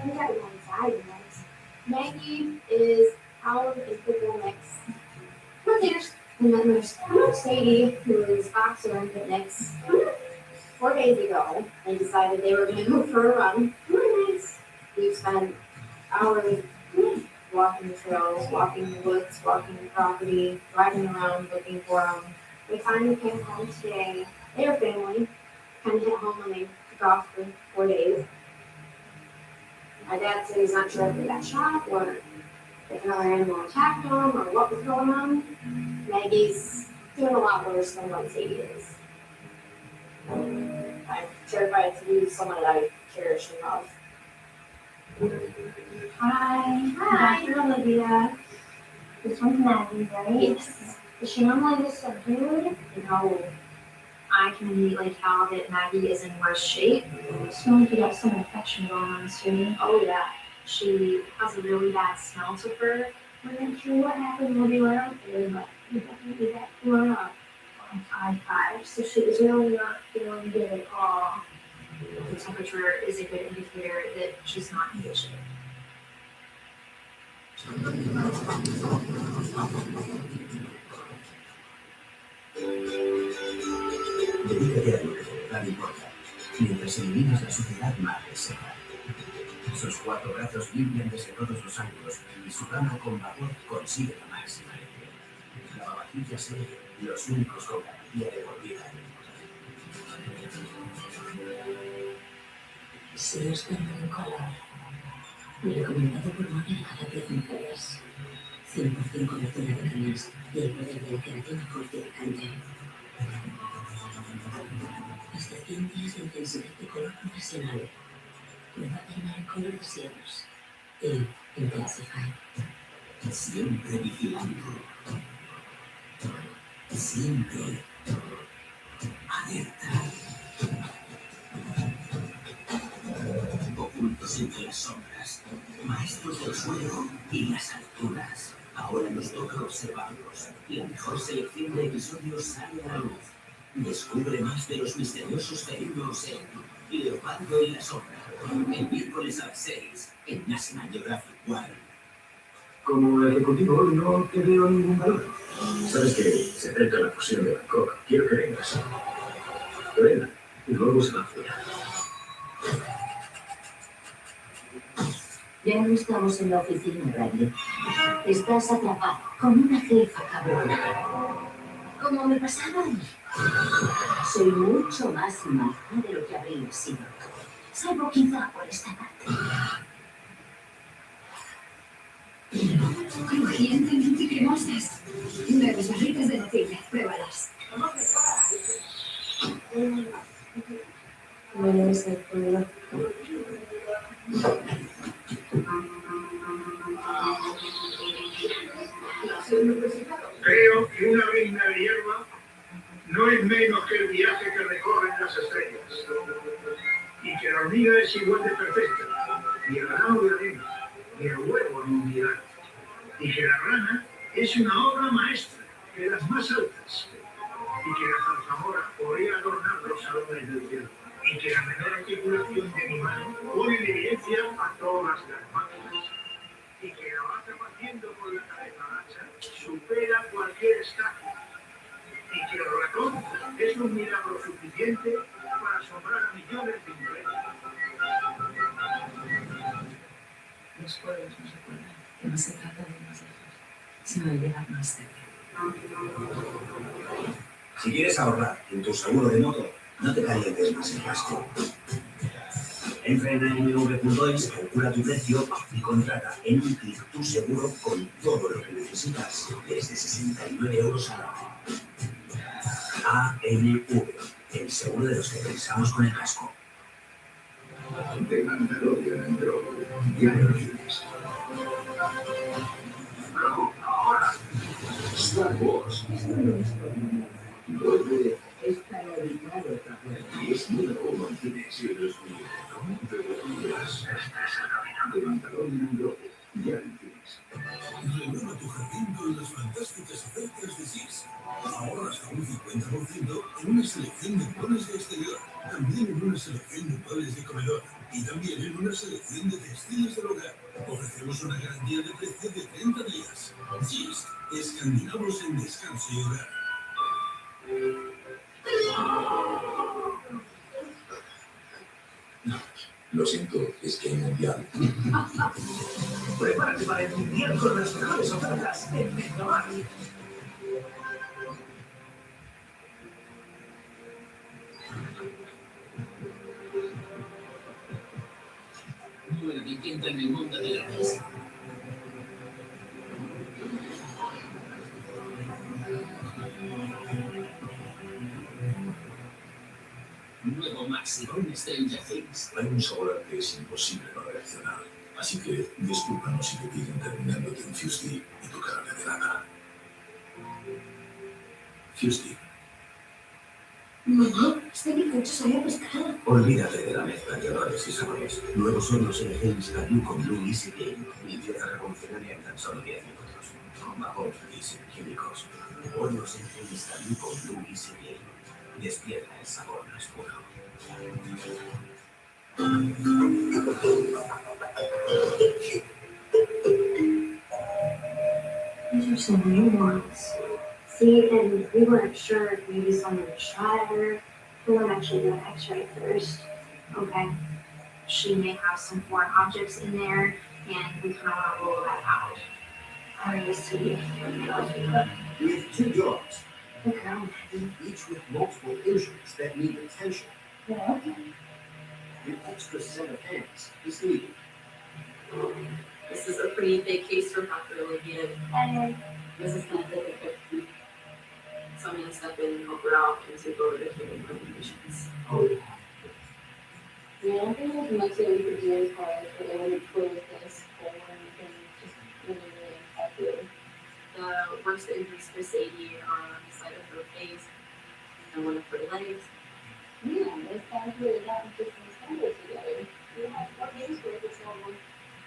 We gotta go inside next. Maggie is out in football next. And then there's Sadie, who is boxer and fitness. 4 days ago, they decided they were gonna go for a run. Nice. We've spent hours walking the trails, walking the woods, walking the property, driving around looking for them. We finally came home today. Their family kind of hit home when they took off for 4 days. My dad said he's not sure if they got shot or if another animal attacked them or what was going on. Maggie's doing a lot worse than what Sadie is. I'm terrified to lose someone that I cherish and love. Hi. Dr. Olivia. This one's Maggie, right? Yes. Is she normally this subdued? No. I can immediately tell that Maggie is in worse shape. So like you got some infection going on, Sue. Oh yeah. She has a really bad smell to her. We're not sure what happened when we were out there, but we definitely got blown up on 5-5. So she was really not feeling good at all. The temperature is a good indicator that she's not in good shape. Dedícate a lo que de verdad importa, mientras eliminas la suciedad más seca. Sus 4 brazos limpian desde todos los ángulos y su rama con vapor consigue la máxima limpidez. Lavavajillas son los únicos con garantía de por vida. Si es de color, recomendado por una de cada 10 mujeres. 100% cobertura de canas y el poder de la queratina fortificante. Hasta 100 días de intensidad de color profesional. Prueba terminar en color deseos y Intensify. Siempre vigilando. Siempre alerta. Ocultos entre las sombras, maestros del suelo y las alturas. Ahora nos toca observarlos. La mejor selección de episodios sale a la luz. Descubre más de los misteriosos peligros en Leopardo en la sombra. El miércoles a las 6 en National Geographic Wild. Como ejecutivo no te veo ningún valor. Sabes que se acerca la fusión de Bangkok. Quiero que vengas. Venga, y luego se va fuera. Ya no estamos en la oficina, Randy. Estás atrapado con una jefa cabrona. Como me pasaba a mí. Soy mucho más maja de lo que habría sido. Salvo quizá por esta parte. Crujientemente cremosas. Nuevas barritas de natilla. Pruébalas. Bueno, es el problema. Creo que una reina de hierba no es menos que el viaje que recorren las estrellas. Y que la hormiga es igual de perfecta, ni el ganado de arena, ni el huevo mundial. Y que la rana es una obra maestra, de las más altas. Y que la zarzamora podría adornar los salones del cielo. Y que la menor articulación de mi mano pone en evidencia a todas las máquinas. Y que la vaca partiendo con la cabeza ancha supera cualquier estatua. Y que el ratón es un milagro suficiente para asombrar a millones de ingleses. Los juegos nos recuerdan que no se trata de ir más lejos, sino de llegar más cerca. Si quieres ahorrar en tu seguro de moto, no te calientes más el gasto. Entra en amv.es, calcula tu precio y contrata en un clic tu seguro con todo lo que necesitas desde 69 euros al año. ANV, el seguro de los que pensamos con el casco. De Mandalorian en Grogu. Ya lo tienes. Grogu ahora. Star Wars. Vuelve. Es para evitar otra muerte. Y es número 1 en cines. Si eres un niño, deberías. De Mandalorian en Grogu. Ya lo tienes. Renueva tu jardín con las fantásticas ofertas de SIS. Ahorra hasta un 50% en una selección de muebles de exterior, también en una selección de muebles de comedor y también en una selección de textiles del hogar. Ofrecemos una garantía de precio de 30 días. SIS, escandinavos en descanso y hogar. No, lo siento, es que hay mundial. Prepárate para el mundial con las mejores ofertas en Tecnomar. Que entra en el mundo de la risa. Nuevo Maxi con Stranger Things. Hay un sabor al que es imposible no reaccionar. Así que discúlpanos si te piden terminándote un Fusty y tu carne de lata. Fusty. Mamá, este bizcocho sabe a pescado. Olvídate de la mezcla de olores y sabores. Nuevos son los LG Instant con Blue Easy Game. Limpieza revolucionaria en tan solo 10 minutos. Con vapor y sin químicos. Hoy los LG Instant con Blue Easy Game. Despierta el sabor más puro. These are some new ones. See, and we weren't sure if maybe someone would try her. We want to actually do an x-ray first. Okay. She may have some foreign objects in there, and we kind of want to rule that out. How do you see? We have 2 dogs, Okay. each with multiple injuries that need attention. Yeah, okay. An extra set of hands is needed. This is a pretty big case for Dr. Olivia. This is going to take a quick week. So I'm going to step in and help her out and take over the human recommendations. Yeah, I think there's much that we could do as far as what they would close this or anything just really effective. The worst injuries for Sadie are on the side of her face and one of her legs. Yeah, those guys really got different standards together. Yeah, what names were this one?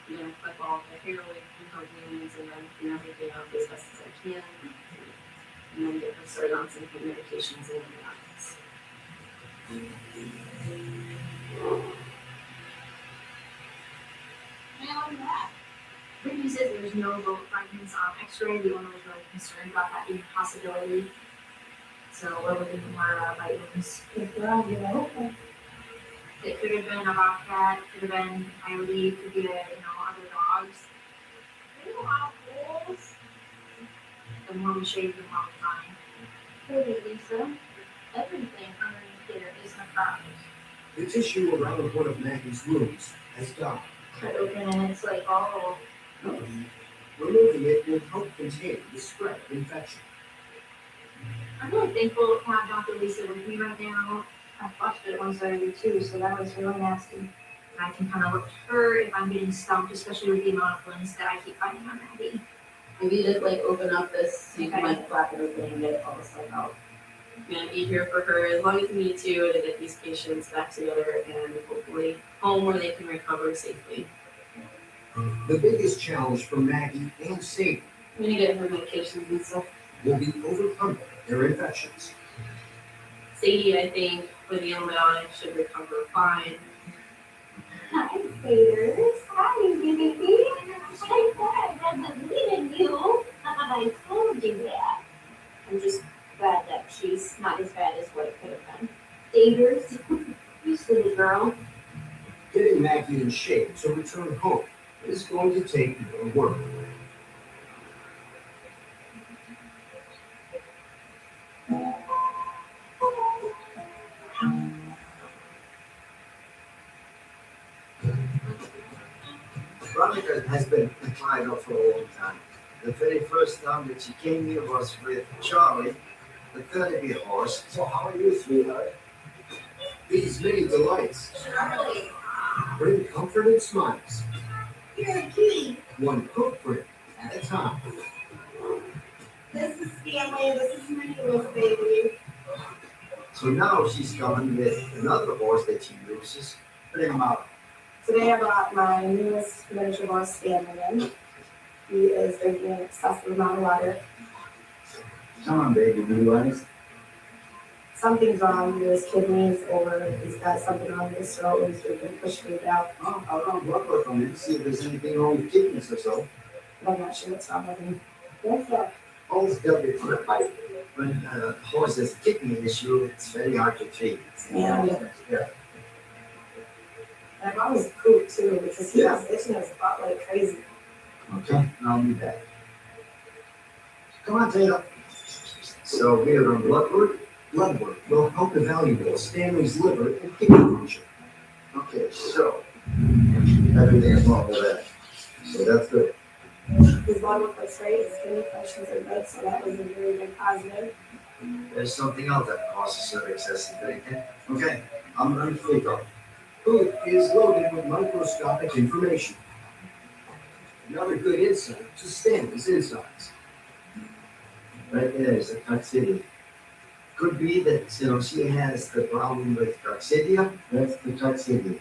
You know, clip all the hair away from her wounds and then clean everything up as best as I can. And then get her started on some pain medications and antibiotics. Good news is there's no bone fragments on x-ray. The owner was really concerned about that being a possibility. So we're looking for bite wounds. It could have been a bobcat, could have been a coyote, could be other dogs. The more we shave, the more we find. Really, Lisa, everything underneath there is necrotic. The tissue around one of Maggie's wounds has died. Cut open and it's like, oh, Removing it will help contain the spread of infection. I'm really thankful to have Dr. Lisa with me right now. I flushed it once already too, so that was really nasty. And I can kind of look at her if I'm getting stumped, especially with the amount of limbs that I keep finding on Maggie. Maybe just like open up this, so you can like flap it open and get all the stuff out. I'm gonna be here for her as long as we need to get these patients back together and hopefully home where they can recover safely. The biggest challenge for Maggie and Sadie I'm gonna get her medications and stuff. will be overcoming their infections. Sadie, I think, with the antibiotics should recover fine. Hi, Peters. Hi, baby. I thought I hadn't believed in you. I told you that. I'm just glad that she's not as bad as what it could have been. Peters, you silly girl. Getting Maggie in shape to return home is going to take more work. been tied up for a long time. The very first time that she came here was with Charlie, the 34 horse. So how are you, sweetheart? These many delights Charlie, bring comfort and smiles, you're a cutie. one footprint at a time. This is Stanley, this is my little baby. So now she's coming with another horse that she uses. Bring him out. Today I brought my newest miniature horse, Stanley, in. He is drinking an excessive amount of water. Come on, baby, blue eyes. Something's wrong with his kidneys, or he's got something wrong with his throat, he's drinking push food out. Oh, I'll run blood work on him, see if there's anything wrong with kidneys or so. But I'm not sure what's wrong with him. Yes, sir. Horse got to be right. When a horse has a kidney issue, it's very hard to treat. Yeah. Yeah. And I've always pooped too, because he was itching his butt like crazy. Okay, I'll be back. Come on, Taylor. So we are on blood work. Blood work will help evaluate Stanley's liver and kidney function. Okay, so everything is normal there. So that's good. His blood work was great, his kidney functions are good, so that was a very big positive. There's something else that causes her excessive drinking. Okay, I'm ready for you. Food is loaded with microscopic information. Another good insight to Stanley's insides. Right there is a coccidia. Could be that, she has the problem with coccidia. That's the coccidia.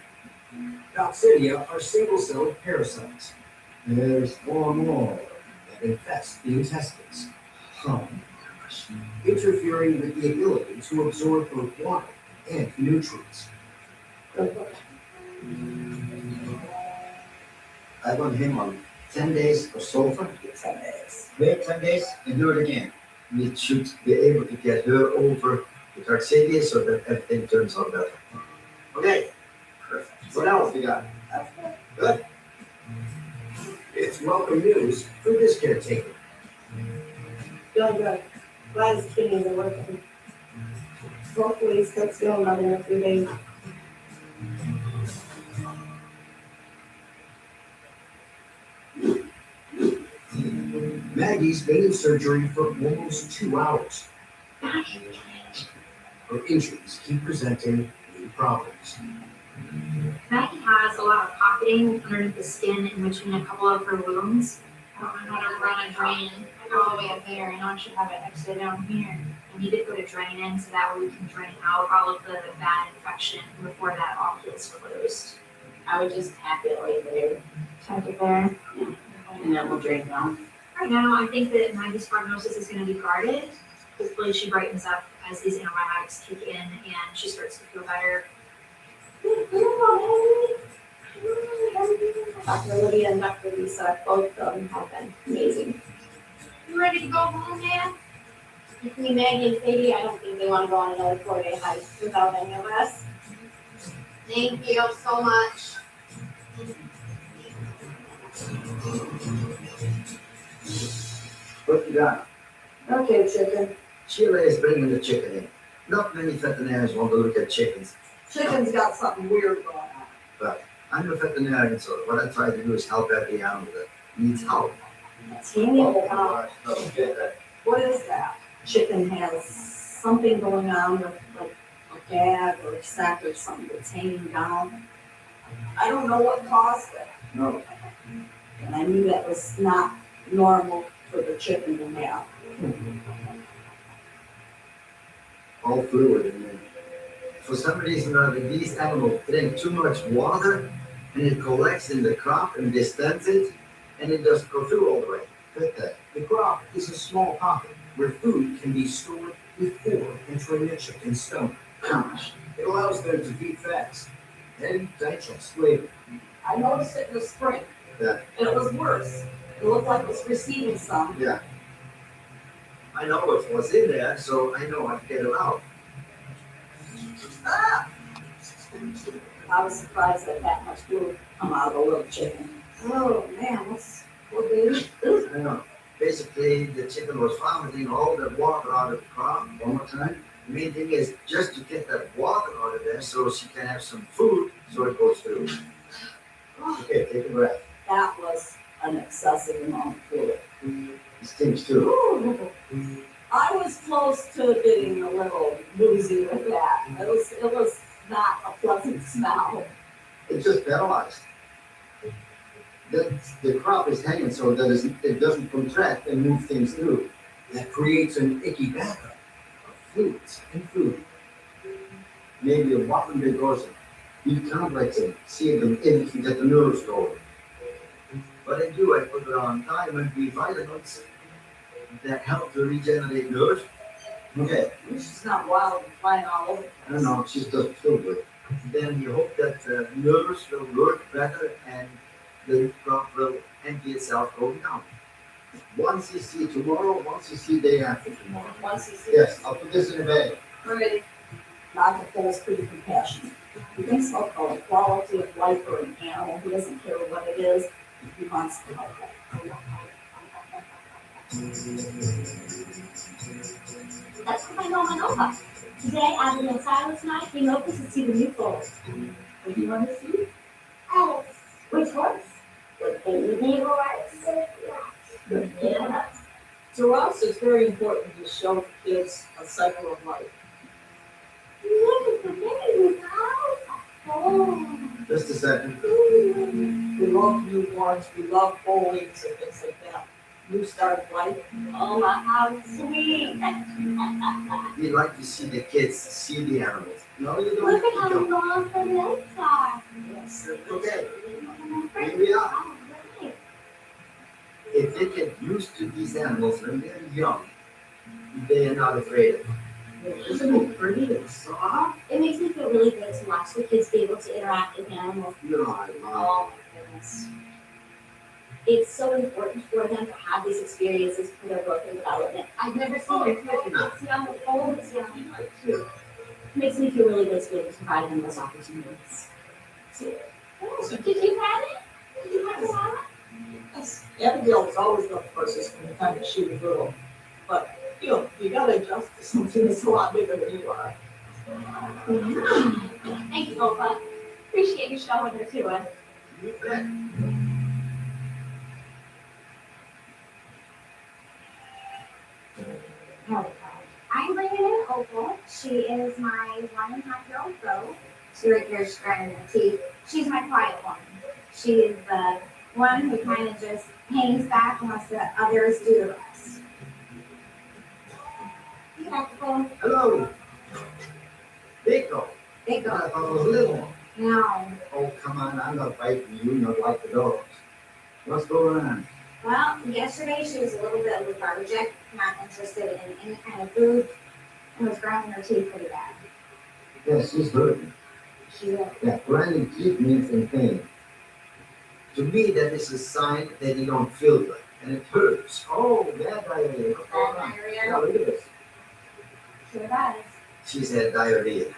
Coccidia are single-celled parasites There's one more. that infest the intestines, interfering with the ability to absorb both water and nutrients. I want him on 10 days of sulfur. 10 days. Wait 10 days and do it again. We should be able to get her over the coccidia so that everything turns out better. Okay. Perfect. What else we got? Good. It's welcome news for this caretaker. Feeling good. Glad his kidneys are working. Hopefully he starts feeling better in a few days. Maggie's been in surgery for almost 2 hours. Her injuries keep presenting new problems. Maggie has a lot of pocketing underneath the skin in between a couple of her wounds. I don't know how to run a drain all the way up there. I know I should have it exit down here. I need to put a drain in so that way we can drain out all of the bad infection before that all gets closed. I would just tap it right there, Tap it there. and then we'll drain down. Right now, I think that Maggie's prognosis is going to be guarded. Hopefully she brightens up as these antibiotics kick in and she starts to feel better. Dr. Lydia and Dr. Lisa, both of them have been amazing. You ready to go home, man? Between Maggie and Sadie, I don't think they want to go on another 4-day hike without any of us. Thank you so much. What you got? Okay, chicken. Sheila is bringing the chicken in. Not many veterinarians want to look at chickens. Chicken's got something weird going on. But I'm a veterinarian, so what I try to do is help every animal that needs help. What is that? Chicken has something going on with like a gag or a sack or something that's hanging down. I don't know what caused it. No. And I knew that was not normal for the chicken to have. All fluid in there. For some reason or other, these animals drink too much water and it collects in the crop and distends it and it doesn't go through all the way. Look at that. The crop is a small pocket where food can be stored before entering the chicken's stomach. It allows them to feed fast and digest later. I noticed it in the spring, Yeah. and it was worse. It looked like it was receiving some. Yeah. I know what's in there, so I know how to get it out. Ah! I was surprised that much fluid come out of a little chicken. Oh man, what did I know. Basically, the chicken was vomiting all the water out of the crop. One more time. The main thing is just to get that water out of there so she can have some food so it goes through. Okay, take a breath. That was an excessive amount of fluid. It stinks too. Ooh. I was close to getting a little woozy with that. It was not a pleasant smell. It's just paralyzed. The crop is hanging so that it doesn't contract and move things through. That creates an icky backup of fluids and food. Maybe a bottom because you complex it, see if you can get the nerves going. What I do, I put it on vitamin B vitamins that help to regenerate nerves. Okay. She's not wild and flying all over. No, she doesn't feel good. Then you hope that nerves will work better and the crop will empty itself going down. 1 cc tomorrow, 1 cc day after tomorrow. 1 cc. Yes, I'll put this in a bag. Ready. Dr. Cole's pretty compassionate. He thinks he'll call it quality of life for an animal. He doesn't care what it is. He wants to help it. That's what I know my notebook. Today, Adam and Silas and I came over to see the new foals. What do you want to see? Alice. Which horse? The baby horse. Yeah. To us, it's very important to show kids a cycle of life. Look at the baby, oh. Just a second. We love newborns, we love foalings and things like that. New start of life. Oh, how sweet. We like to see the kids see the animals. No, you don't Look have at how to jump. long the legs are. Yes. Okay, here we are. If they get used to these animals when they're young, they are not afraid of them. Isn't it pretty and soft? It makes me feel really good to watch the kids be able to interact with animals. No, I love Oh my goodness. It's so important for them to have these experiences for their growth and development. I've never seen their kids young, old, young, like cute. It makes me feel really good to be able to provide them those opportunities. So, did you have it? Did you have it? Yes. Abigail was always the closest from the time that she was little. But, you gotta adjust to something that's a lot bigger than you are. Thank you, Opa. Appreciate you showing her to us. You bet. I'm bringing in Opal. She is my 1.5-year-old girl. She right here is grinding her teeth. She's my quiet one. She is the one who kind of just hangs back and lets the others do the rest. You have to go. Hello. Big dog. Big I dog. thought it was a little one. No. Oh, come on, I'm not fighting you, not like the dogs. What's going on? Well, yesterday she was a little bit lethargic, not interested in any kind of food, and was grinding her teeth pretty bad. Yes, she's hurting. She was. Yeah, grinding teeth means in pain. To me, that is a sign that you don't feel good, and it hurts. Oh, bad diarrhea. What's going on? Yeah, look at this. Sure does. She's had diarrhea.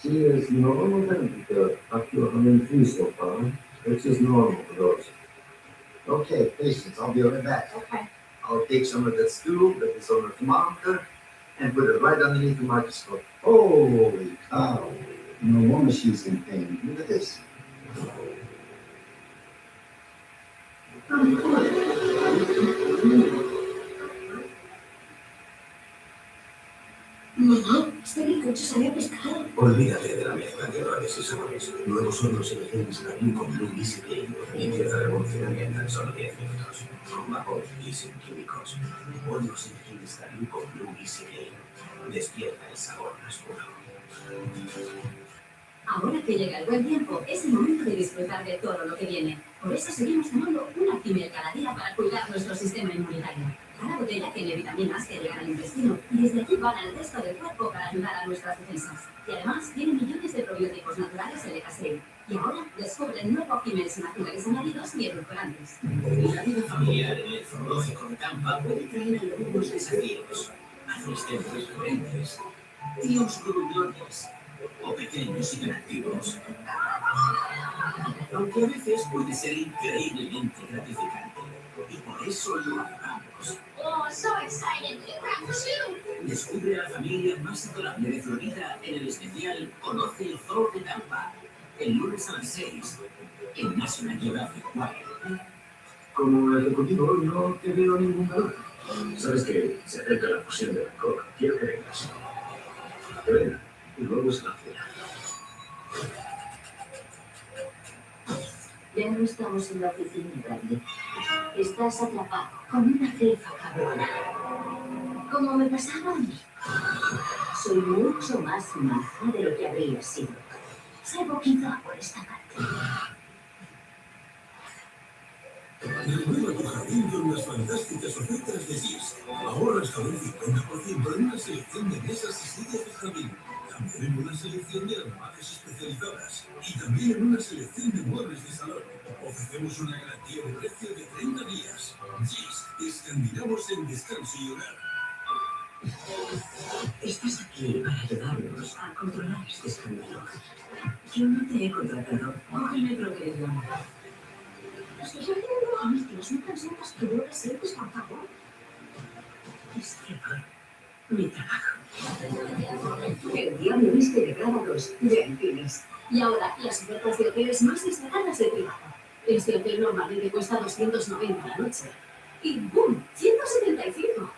She is normal temperature up to 103 so far, which is normal for those. Okay, patience, I'll be right back. Okay. I'll take some of that stool that is on the thermometer and put it right underneath the microscope. Holy cow. No wonder she's in pain. Look at this. Mamá, este bizcocho sabe a pescado. Olvídate de la mezcla de olores y sabores. Nuevos hornos elegentes Garín con Blue Easy Clean. Limpieza revolucionaria en tan solo 10 minutos. Con vapor y sin químicos. Hornos elegentes Garín con Blue Easy Clean. Despierta el sabor más puro. Ahora que llega el buen tiempo, es el momento de disfrutar de todo lo que viene. Por eso seguimos tomando una Actimel cada día para cuidar nuestro sistema inmunitario. Cada botella tiene vitaminas que llegan al intestino y desde aquí van al resto del cuerpo para ayudar a nuestras defensas. Y además tiene millones de probióticos naturales en el casero. Y ahora descubre el nuevo Actimel sin azúcares añadidos ni edulcorantes. La vida familiar en el zoológico de Tampa puede traer algunos desafíos. Asistencias recurrentes, tíos gruñones o pequeños hiperactivos. Aunque a veces puede ser increíblemente gratificante. Y por eso lo hagamos. Oh, so excited! Descubre a la familia más adorable de Florida en el especial Conoce el Zoo de Tampa. El lunes a las 6 en National Geographic Wild. Como ejecutivo no te veo ningún valor. Sabes que se acerca la fusión de Bangkok. Quiero que vengas. Que venga. Y luego se la cena. Ya no estamos en la oficina, Brandy. Estás atrapado con una jefa cabrona. Como me pasaba a mí. Soy mucho más maja de lo que habría sido. Salvo quizá por esta parte. Renueva tu jardín con las fantásticas ofertas de SIS. Ahorra hasta un 50% en una selección de mesas y sillas de jardín. También en una selección de almohadas especializadas. Y también en una selección de muebles de salón. Ofrecemos una garantía de precio de 30 días. SIS, escandinavos en descanso y hogar. Estás aquí para ayudarnos a controlar este escándalo. Yo no te he contratado. Cógeme lo que yo. Estoy haciendo amigos, no consientas que yo les sientes, por favor. Es mi trabajo. El diablo viste de grados, ya entiendes. Y ahora, las ofertas de hoteles más destacadas de privado. Este hotel normalmente cuesta 290 la noche. Y ¡boom! 175.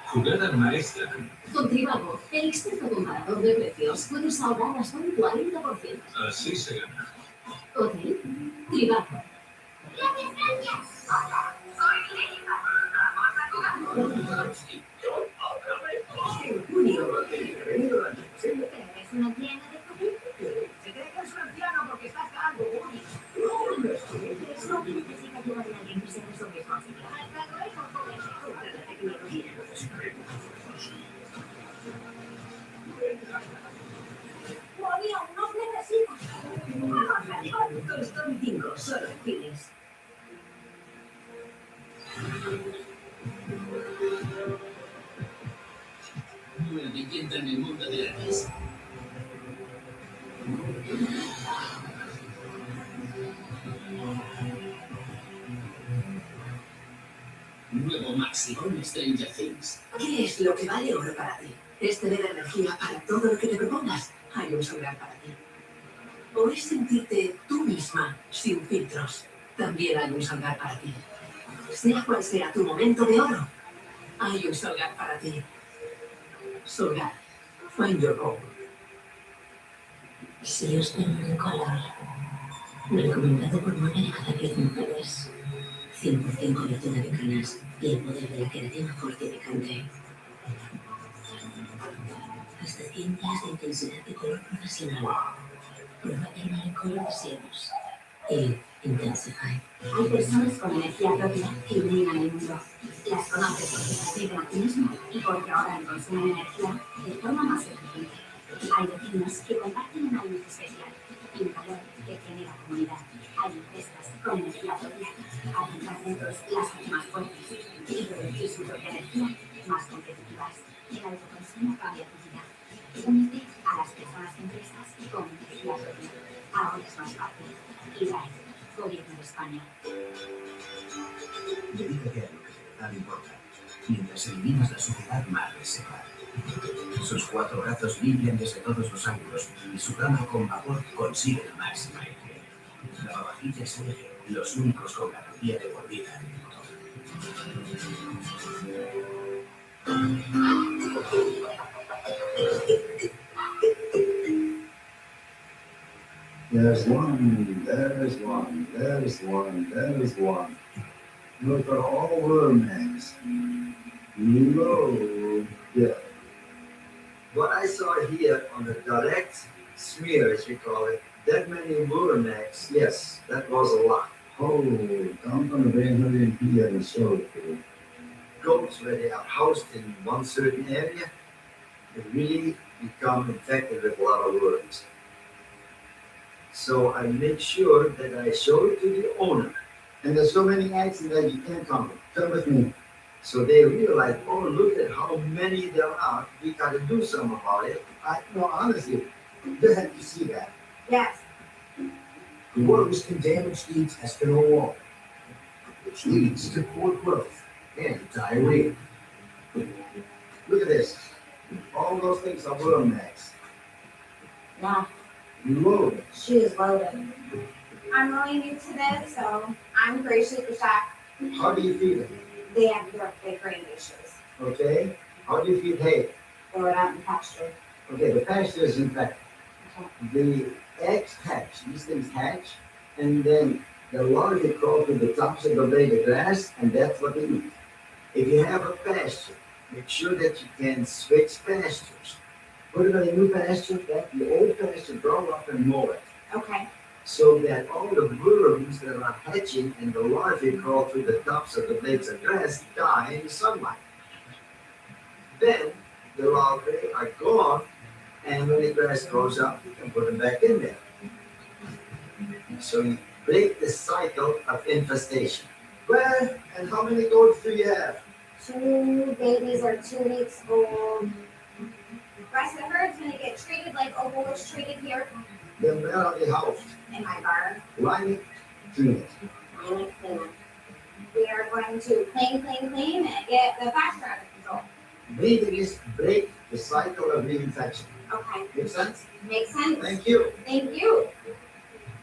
Jugada maestra. Con Trivago, el experto comparador de precios, puedes ahorrar hasta un 40%. Así se gana. Hotel Trivago. Gracias. Hola, soy Lilica. Vamos a jugar. En junio. ¿Eres una anciana de COVID? Se cree que es un anciano porque está calvo, Woody. Eso necesita ayuda de alguien que se resuelve fácil. Hasta luego, joven. La tecnología. Woody, aún nos necesita. Estoy 5, solo pides. Una leyenda en el mundo de la risa. Nuevo máximo en Stranger Things. ¿Qué es lo que vale oro para ti? ¿Es tener energía para todo lo que te propongas? Hay un solar para ti. ¿O es sentirte tú misma, sin filtros? También hay un solar para ti. Sea cual sea tu momento de oro, hay un solar para ti. Solar. Find your home. Si os tengo un color, recomendado por 9 de cada 10 mujeres. 100% cobertura de canas y el poder de la queratina fortificante. Hasta 100 días de intensidad de color profesional. Prueba el color deseos. Y Intensify. Hay personas con energía propia que iluminan el mundo. Las conoces porque se viven a ti mismo y porque ahora consumen energía de forma más eficiente. Hay vecinos que comparten una luz especial y un calor que genera comunidad. Hay empresas con energía propia. Hay talentos las más fuertes y producir su propia energía más competitivas. El autoconsumo cambia tu vida. Únete a las personas y empresas con energía propia. Ahora es más fácil. IRAE, Gobierno de España. Dedícate a lo que de verdad importa, mientras eliminas la suciedad más reservada. Sus 4 brazos limpian desde todos los ángulos y su rama con vapor consigue la máxima higiene. Lavavajillas Eje, los únicos con garantía de por vida en el motor. There's one, there's one, there's one, there's one. Look at all worm eggs. Low. Yeah. What I saw here on the direct smear, as we call it, that many worm eggs, yes, that was a lot. Oh, come from the Benjamin here and show it. Goats, where they are housed in one certain area, they really become infected with a lot of worms. So I make sure that I show it to the owner. And there's so many eggs in there you can't count them. Come with me. So they realize, oh, look at how many there are. We got to do something about it. No, honestly, you have to see that. Yes. Worms can damage the intestinal wall, which leads to poor growth and diarrhea. Look at this. All those things are worm eggs. Yeah, Loaded. she is loaded. I'm really new to this, so I'm graciously shocked. How do you feed it? They have their grain issues. Okay. How do you feed hay? They were out in pasture. Okay, the pasture is infected. The eggs hatch, these things hatch, and then the larvae crawl to the tops of the blade of grass, and that's what they eat. If you have a pasture, make sure that you can switch pastures. Put it in a new pasture, let the old pasture grow up and mow it. Okay. So that all the worms that are hatching and the larvae crawl through the tops of the blades of grass die in the sunlight. Then the larvae are gone, and when the grass grows up, you can put them back in there. So you break the cycle of infestation. Well, and how many goats do you have? 2 babies are 2 weeks old. Rest of the herd's gonna get treated like Opal was treated here Then where are they housed? in my barn. Line it, clean it. Really clean. We are going to clean, and get the pasture under control. Breathing is break the cycle of reinfection. Okay. Make sense? Makes sense. Thank you. Thank you.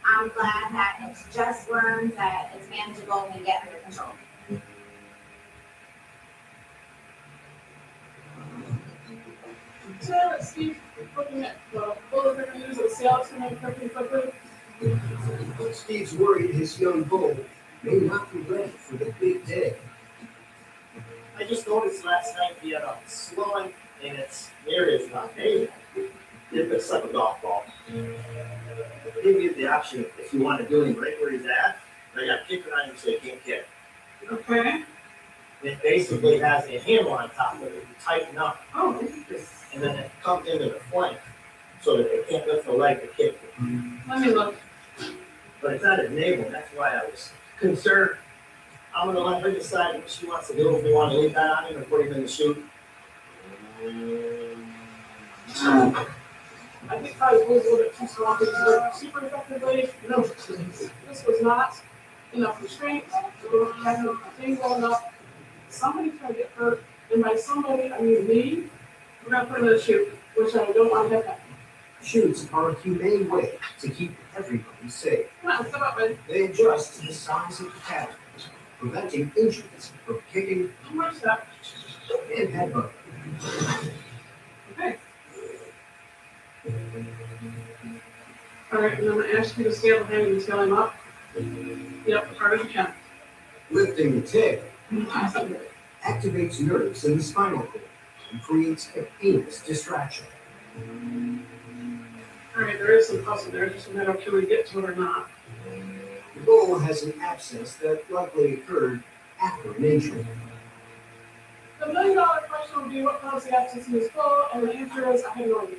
I'm glad that it's just worms, that it's manageable, and we get under control. So Steve, looking at the bull we're gonna use as sales to make pretty quickly. Steve's worried his young bull may not be ready for the big day. I just noticed last night he had a slowing in its areas not made. It looks like a golf ball. Give you the option if you want to do him right where he's at. I got kicker on him so he can't kick. Okay. It basically has a handle on top of it. You tighten up, Oh, and then it comes into the flank so that they can't lift the leg to kick it. let me look. But it's at his navel. That's why I was concerned. I'm gonna let her decide what she wants to do. If we want to leave that on him or put him in the chute. I think probably was a little bit too strong because it worked super effectively. No, this was not enough restraint. We were having a thing going up. Somebody tried to get hurt, and by somebody, I mean me. We're gonna put him in a chute, which I don't want to have happen. Chutes are a humane way to keep everybody safe. Come on, step up, man. They adjust to the size of the caterpillars, preventing injuries from kicking Too much step. and headbutt. Okay. All right, and I'm gonna ask you to scale the hand and scale him up. Yep, as hard as you can. Lifting the tail activates nerves in the spinal cord and creates a painless distraction. All right, there is some puzzle there, just a matter of can we get to it or not. The bull has an abscess that likely occurred after an injury. The $1 million question would be what caused the abscess in his skull, and the answer is I have no idea.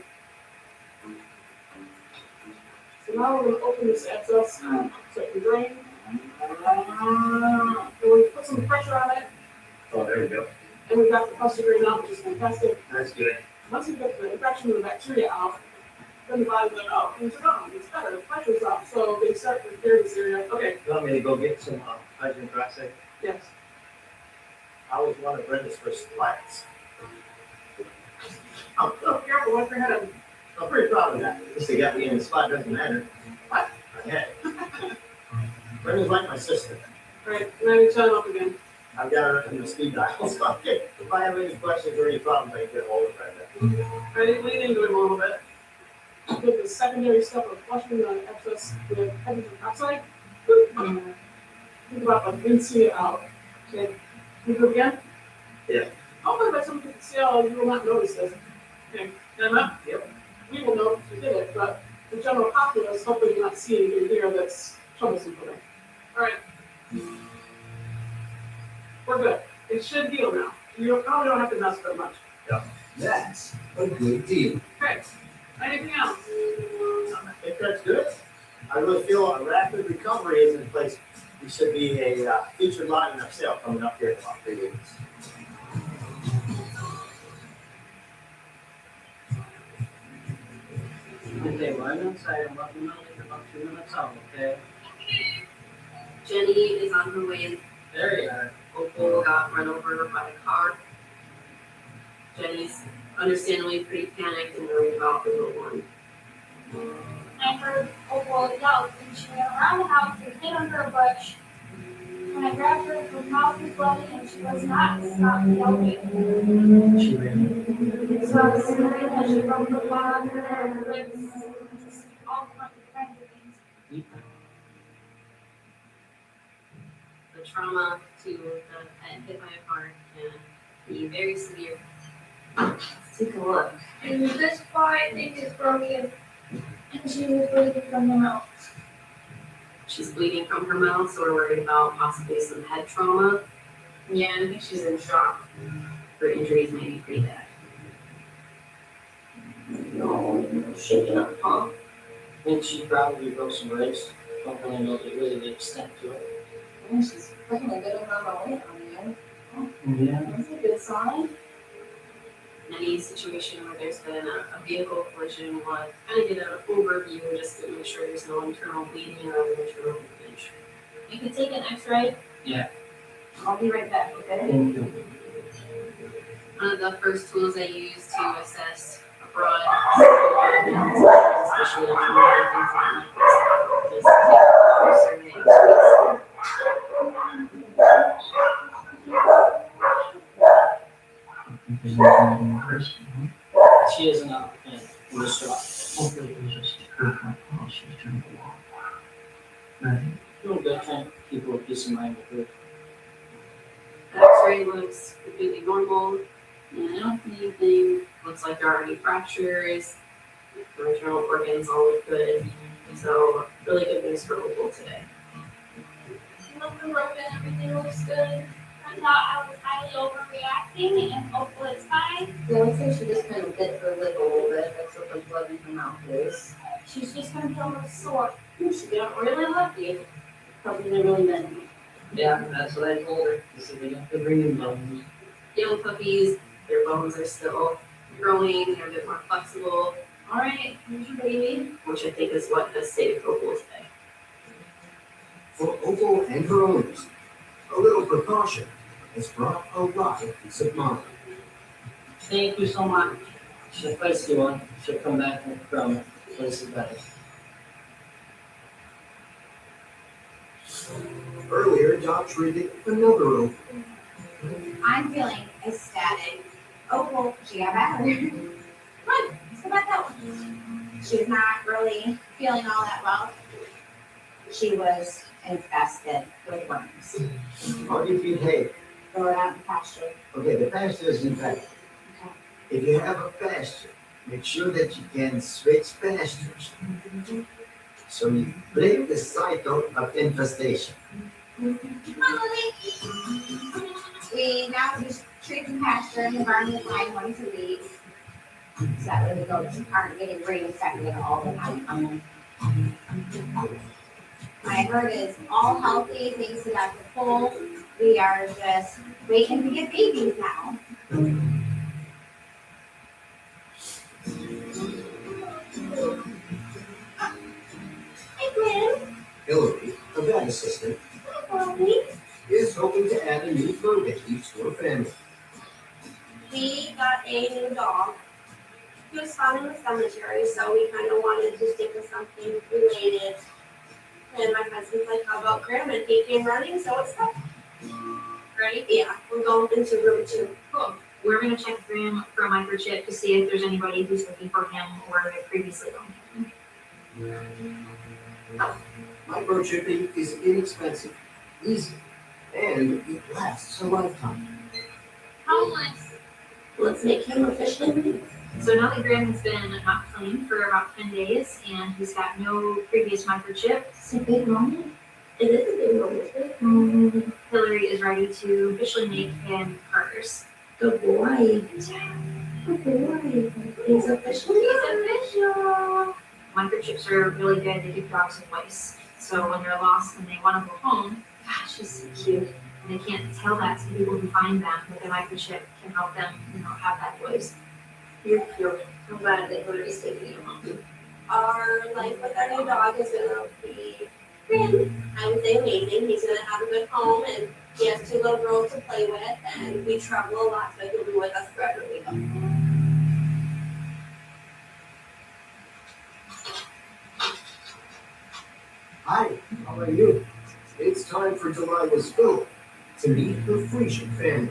So now we're going to open this abscess so it can drain. And we put some pressure on it, Oh, there we go. and we've got the pus to drain out, which is fantastic. That's good. Once we get the infection and the bacteria out, then the body's like, oh, things are gone, it's better, the pressure's off, so they start to repair this area. Okay, You want me to go get some hydrogen peroxide? yes. I was one of Brenda's first clients. I'm so careful what you're headed. I'm pretty proud of that. At least they got me in the spot, doesn't matter. What? I had. Brenda's like my sister. All right, now you turn up again. I've got her in the speed dial. So if I have any questions or any problems, I can get hold of Brenda. Ready, lean into it a little bit. With the secondary step of flushing the excess with hydrogen peroxide. Think about like rinsing it out. Okay, you do it again? Yeah. Hopefully by some people scale, you will not notice this. Okay, Emma? Yep. We will know if you did it, but the general populace hopefully do not see anything here that's troublesome for them. All right. We're good. It should heal now. You probably don't have to mess with it much. That's a good deal. Okay. Anything else? I think that's good. I really feel a rapid recovery is in place. We should be a featured line in our sale coming up here in about 3 weeks. Okay, run inside and let me know in about 2 minutes out, okay? Jenny is on her way in. There you are. Opal got run over by a car. Jenny's understandably pretty panicked and worried about the little one. I heard Opal yell, and she ran around the house and hid under a bush. When I grabbed her, her mouth was bloody and she was not stop yelling. She ran. So I was scared that she broke the bone, her ribs, just all kinds of things. The trauma to the head hit by a car can be very severe. Let's take a look. And this spine, I think, is broken. And she was bleeding from the mouth. She's bleeding from her mouth, so we're worried about possibly some head trauma. Yeah, I think she's in shock. Her injuries may be pretty bad. No, shaking up, huh? I think she probably broke some ribs. Don't really know the really the extent to it. Yeah, she's putting a good amount of weight on you. Yeah. That's a good sign. In any situation where there's been a vehicle collision, we'll kind of get an overview just to make sure there's no internal bleeding or other internal damage. You can take an x-ray. Yeah. I'll be right back, okay? Thank you. One of the first tools I use to assess a broad especially on things like this, is to take a survey. She is not in distraught. Hopefully it was just her fault. She was trying to walk. Right? Doing good, trying to keep a little peace of mind with her. The x-ray looks completely normal. And I don't see anything. Looks like there aren't any fractures. The internal organs all look good. So really good news for Opal today. Nothing broken, everything looks good. I thought I was highly overreacting, and hopefully it's fine. Yeah, looks like she just kind of bit her lip a little bit. That's what the blood in her mouth is. She's just gonna feel a sore. She got really lucky. Probably never really meant it. Yeah, that's what I told her. This is the breathing bones. Young puppies, their bones are still growing, they're a bit more flexible. All right, here's your baby. Which I think is what has saved Opal today. For Opal and her owners, a little precaution has brought a lot of peace of mind. Thank you so much. She'll place you on. She'll come back from places better. Earlier, Doc treated another Opal. I'm feeling ecstatic. Opal, she got better. Come on, let's go back that one. She's not really feeling all that well. She was infested with worms. How do you feed hay? Throw it out in the pasture. Okay, the pasture is in fact. If you have a pasture, make sure that you can switch pastures. So you break the cycle of infestation. We now just treat the pasture and the barn with line once a week. So that way the goats aren't getting reinfected all the time. My herd is all healthy thanks to Dr. Cole. We are just waiting to get babies now. Hey, Glenn. Hillary, a vet assistant, Hi, Bobby. is hoping to add a new fur baby to her family. We got a new dog. He was found in the cemetery, so we kind of wanted to stick with something related. And my husband's like, how about Grandma? He came running, so it's stuck. Ready? Yeah, we're going into room 2. Cool. We're gonna check for him for a microchip to see if there's anybody who's looking for him or they've previously known him. Microchipping is inexpensive, easy, and it lasts a lifetime. How much? Let's make him officially. So now that Graham has been not clean for about 10 days and he's got no previous microchip, It's a big moment. It is a big moment. Hillary is ready to officially make him hers. Good boy. Good boy. He's official. He's official. Microchips are really good. They give dogs a voice. So when they're lost and they want to go home, gosh, she's so cute. And they can't tell that to people who find them, but the microchip can help them, have that voice. You're cute. I'm glad that Hillary's taking you home. Our life with our new dog is going to be, I would say, amazing. He's going to have a good home, and he has 2 little girls to play with, and we travel a lot, so he'll be with us wherever we go. Hi, how are you? It's time for Delilah's school to meet her Frisian family.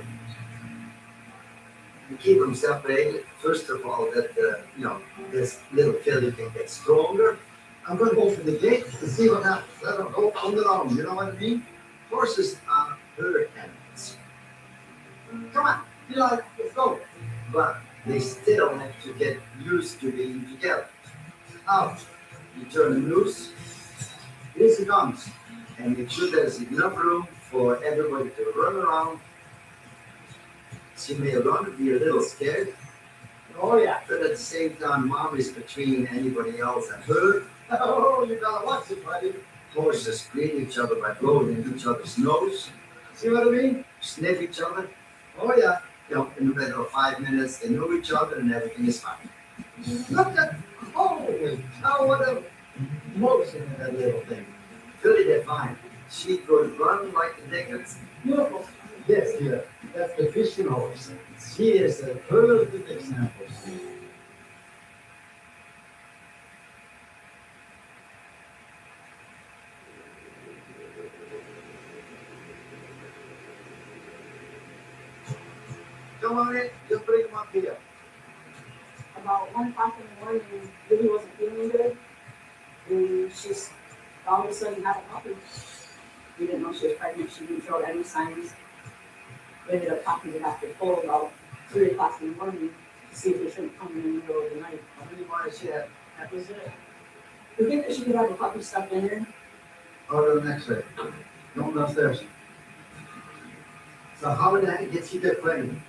You keep them separated. First of all, that this little filly can get stronger. I'm going to go for the gate to see what happens. Let them go on their own. You know what I mean? Horses are herd animals. Come on, Delilah, let's go. But they still have to get used to being together. Out. You turn them loose. Here she comes. And make sure there's enough room for everybody to run around. She may run, be a little scared. Oh yeah. But at the same time, mom is between anybody else and her. Oh, you gotta watch it, buddy. Horses greet each other by blowing in each other's nose. See what I mean? Sniff each other. Oh yeah. In the matter of 5 minutes, they know each other and everything is fine. Look at, holy cow, what a motion in that little thing. Really, they're fine. She could run like the dickens. Beautiful. Yes, dear. That's the Christian horse. She is a perfect example. Come on in, just bring them up here. About 1 o'clock in the morning, Lily wasn't feeling good. And she's all of a sudden had a puppy. We didn't know she was pregnant. She didn't show any signs. We ended up talking to Dr. Cole about 3 o'clock in the morning to see if we shouldn't come in the middle of the night. How many miles she had? That was it. We think that she could have a puppy stuck in her. Order the next day. Don't upstairs. So how the heck did she get pregnant?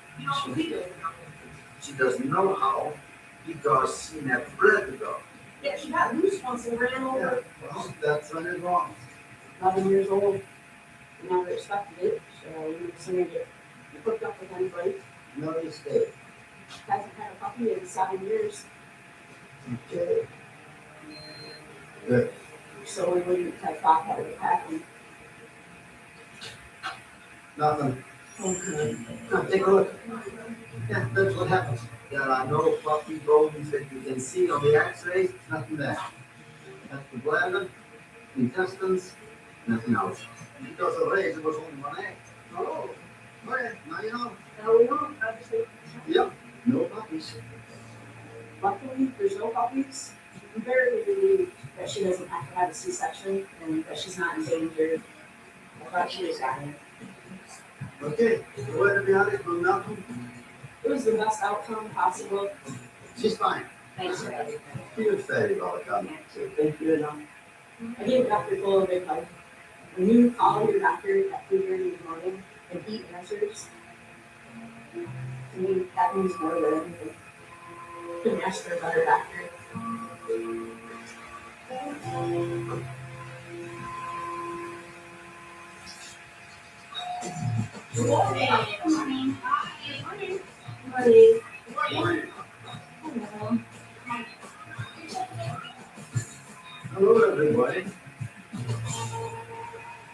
She doesn't know how because she never bred the dog. Yeah, she got loose once and ran over. Well, that's when it's wrong. 11 years old. We never expected it, so we decided to get hooked up with anybody. No mistake. Hasn't had a puppy in 7 years. Okay. Good. So we wouldn't have thought that would happen. Nothing. Okay. Now take a look. Yeah, that's what happens. There are no puppy bones that you can see on the x-rays. Nothing there. That's the bladder, intestines, nothing else. Because of rays, it was only one egg. Oh, okay, now you know. Now we know, obviously. Yep, no puppies. Luckily, there's no puppies. I'm very relieved that she doesn't have to have a C-section and that she's not in danger. I thought she was dying. Okay, the way to be honest with nothing. It was the best outcome possible. She's fine. Thanks for everything. She was fed all the time. Thank you enough. I gave Dr. Cole a big hug. When you call your doctor at 3:30 in the morning and he answers, to me, that means more than anything. Couldn't ask for a better doctor. Good morning. Good morning. Good morning. Morning. Morning. Hello. Hello, everybody.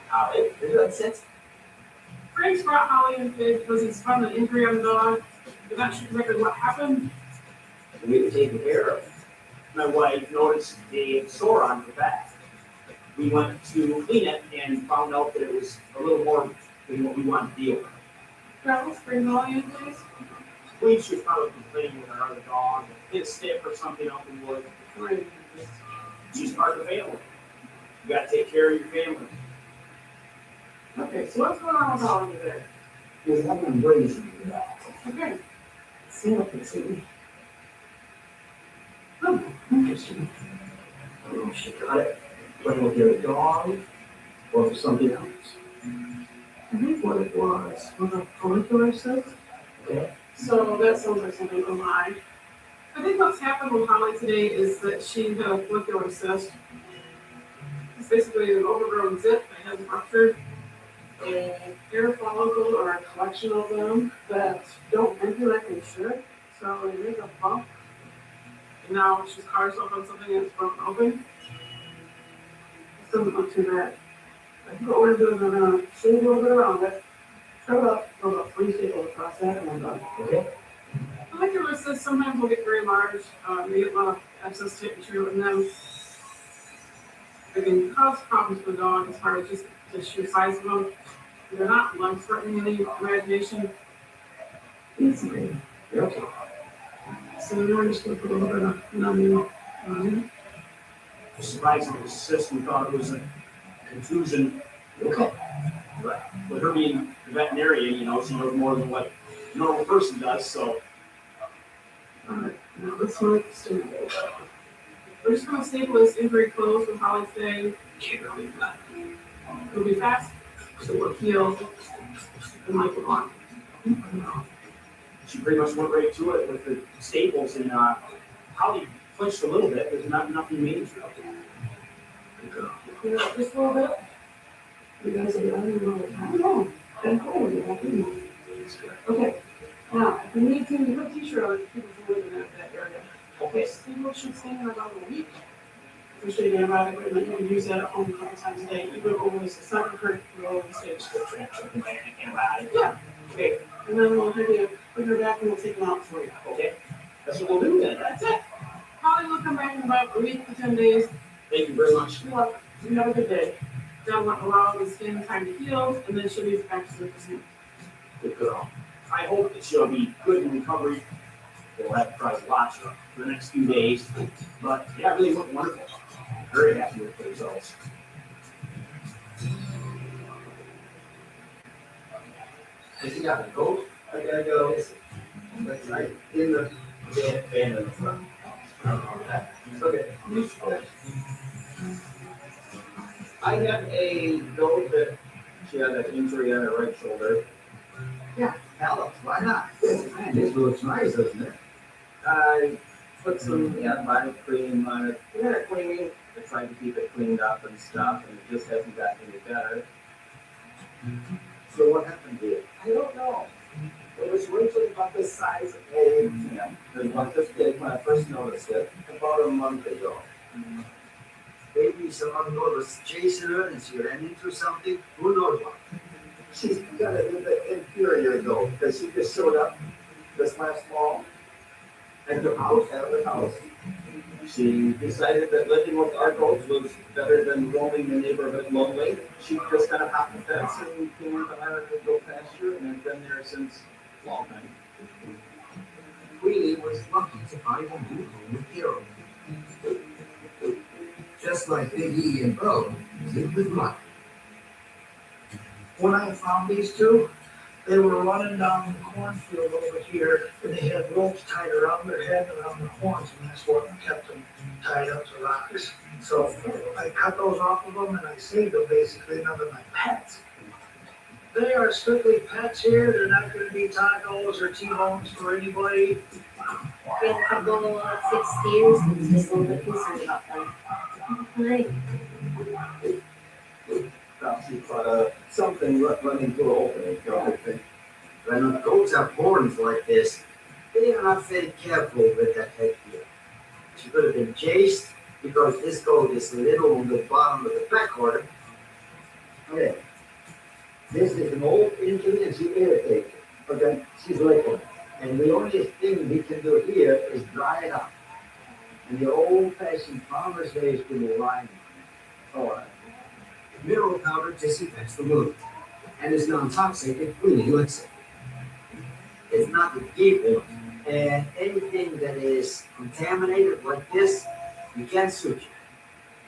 Howdy. Good sit. Frank's brought Holly in today because he's found an injury on the dog. Is that exactly what happened? We were taken care of. My wife noticed a sore on her back. We went to clean it and found out that it was a little more than what we wanted to deal with. Travis, bring Holly in, please. I believe she was probably complaining with our other dog, hit a stick or something out in the wood. Great. She's part of the family. You gotta take care of your family. Okay, so what's going on with Holly today? There's nothing brazen in that. Okay. See what they see. Oh, interesting. I don't know if she got it, whether we'll get a dog or for something else. I think what it was a follicular cyst. Okay. So that sounds like something from mine. I think what's happened with Holly today is that she had a follicular cyst. It's basically an overgrown zit that has ruptured. A hair follicle or a collection of them that don't enter like they should. So they make a bump. And now she's caught herself on something that's broken open. It doesn't look too bad. I think what we're doing is we're gonna shave a little bit around it, cut it up, throw about 3 staples across that, and I'm done. Okay. Follicular cysts sometimes will get very large, they get a lot of excess tissue, and then It can cause problems for the dog as far as just the sheer size of them. They're not life-threatening in any imagination. Easily. You're okay. So we're just gonna put a little bit of numbing on it. Surprisingly, cyst, we thought it was a contusion. Okay. But with her being a veterinarian, she knows more than what a normal person does, so. Alright, now this one, we're just gonna staple this injury closed with Holly today. It'll be fast, so it'll heal, and like a lot. She pretty much went right to it with the staples and Holly flinched a little bit, there's not nothing major. Clear up just a little bit. You guys are running a little time. And hold it. Okay. Now, if you need to, you put a t-shirt on, people can live in that area. Okay. People should stay in about a week. We should get antibiotic equipment. You can use that at home a couple times a day. Even over the second hurt, we're over the stage. Yeah. Okay. And then we'll have you put her back and we'll take them out for you. Okay. That's what we'll do then. That's it. Holly will come back in about a week to 10 days. Thank you very much. You're welcome. You have a good day. That'll allow the skin time to heal, and then she'll be back to the percent. Good girl. I hope that she'll be good in recovery. We'll have to try to watch her for the next few days. But yeah, it really looked wonderful. Very happy with the results. Has he got a goat? I gotta go. That's right. In the van in the front. Okay. I have a goat that she had an injury on her right shoulder. Yeah, Alex, why not? Man, this looks nice, doesn't it? I put some antibiotic cream on it. We had it cleaning. I tried to keep it cleaned up and stuff, and it just hasn't gotten any better. So what happened to it? I don't know. It was originally about the size of a hand. It was about this big when I first noticed it, about a month ago. Maybe someone was chasing her and she ran into something. Who knows what? She's got it in the inferior though, because she just showed up this last fall at the house, She decided that living with our goats was better than roaming the neighborhood lonely. She just kind of hopped the fence and came into our goat pasture and has been there since long time. Queenie was lucky to find a new home with Hero. Just like Big E and Bo did with Mike. When I found these two, they were running down the cornfield over here, and they had ropes tied around their head and around their horns, and that's what kept them tied up to rocks. So I cut those off of them, and I saved them basically, and they're my pets. They are strictly pets here. They're not going to be tacos or T-bones for anybody. We have a couple of 6 steers, and just a little bit concerned about them. Right. Perhaps you caught something running through an opening. When goats have horns like this, they are not very careful with that headgear. She could have been chased because this goat is little on the bottom of the back quarter. Okay. This is an old injury and she irritated. Okay, she's licking. And the only thing we can do here is dry it up. And the old-fashioned farmer's way is to lime. Oh, Mineral powder disinfects the wound and is non-toxic if Queenie licks it. It's not the deep one. And anything that is contaminated like this, you can't suture.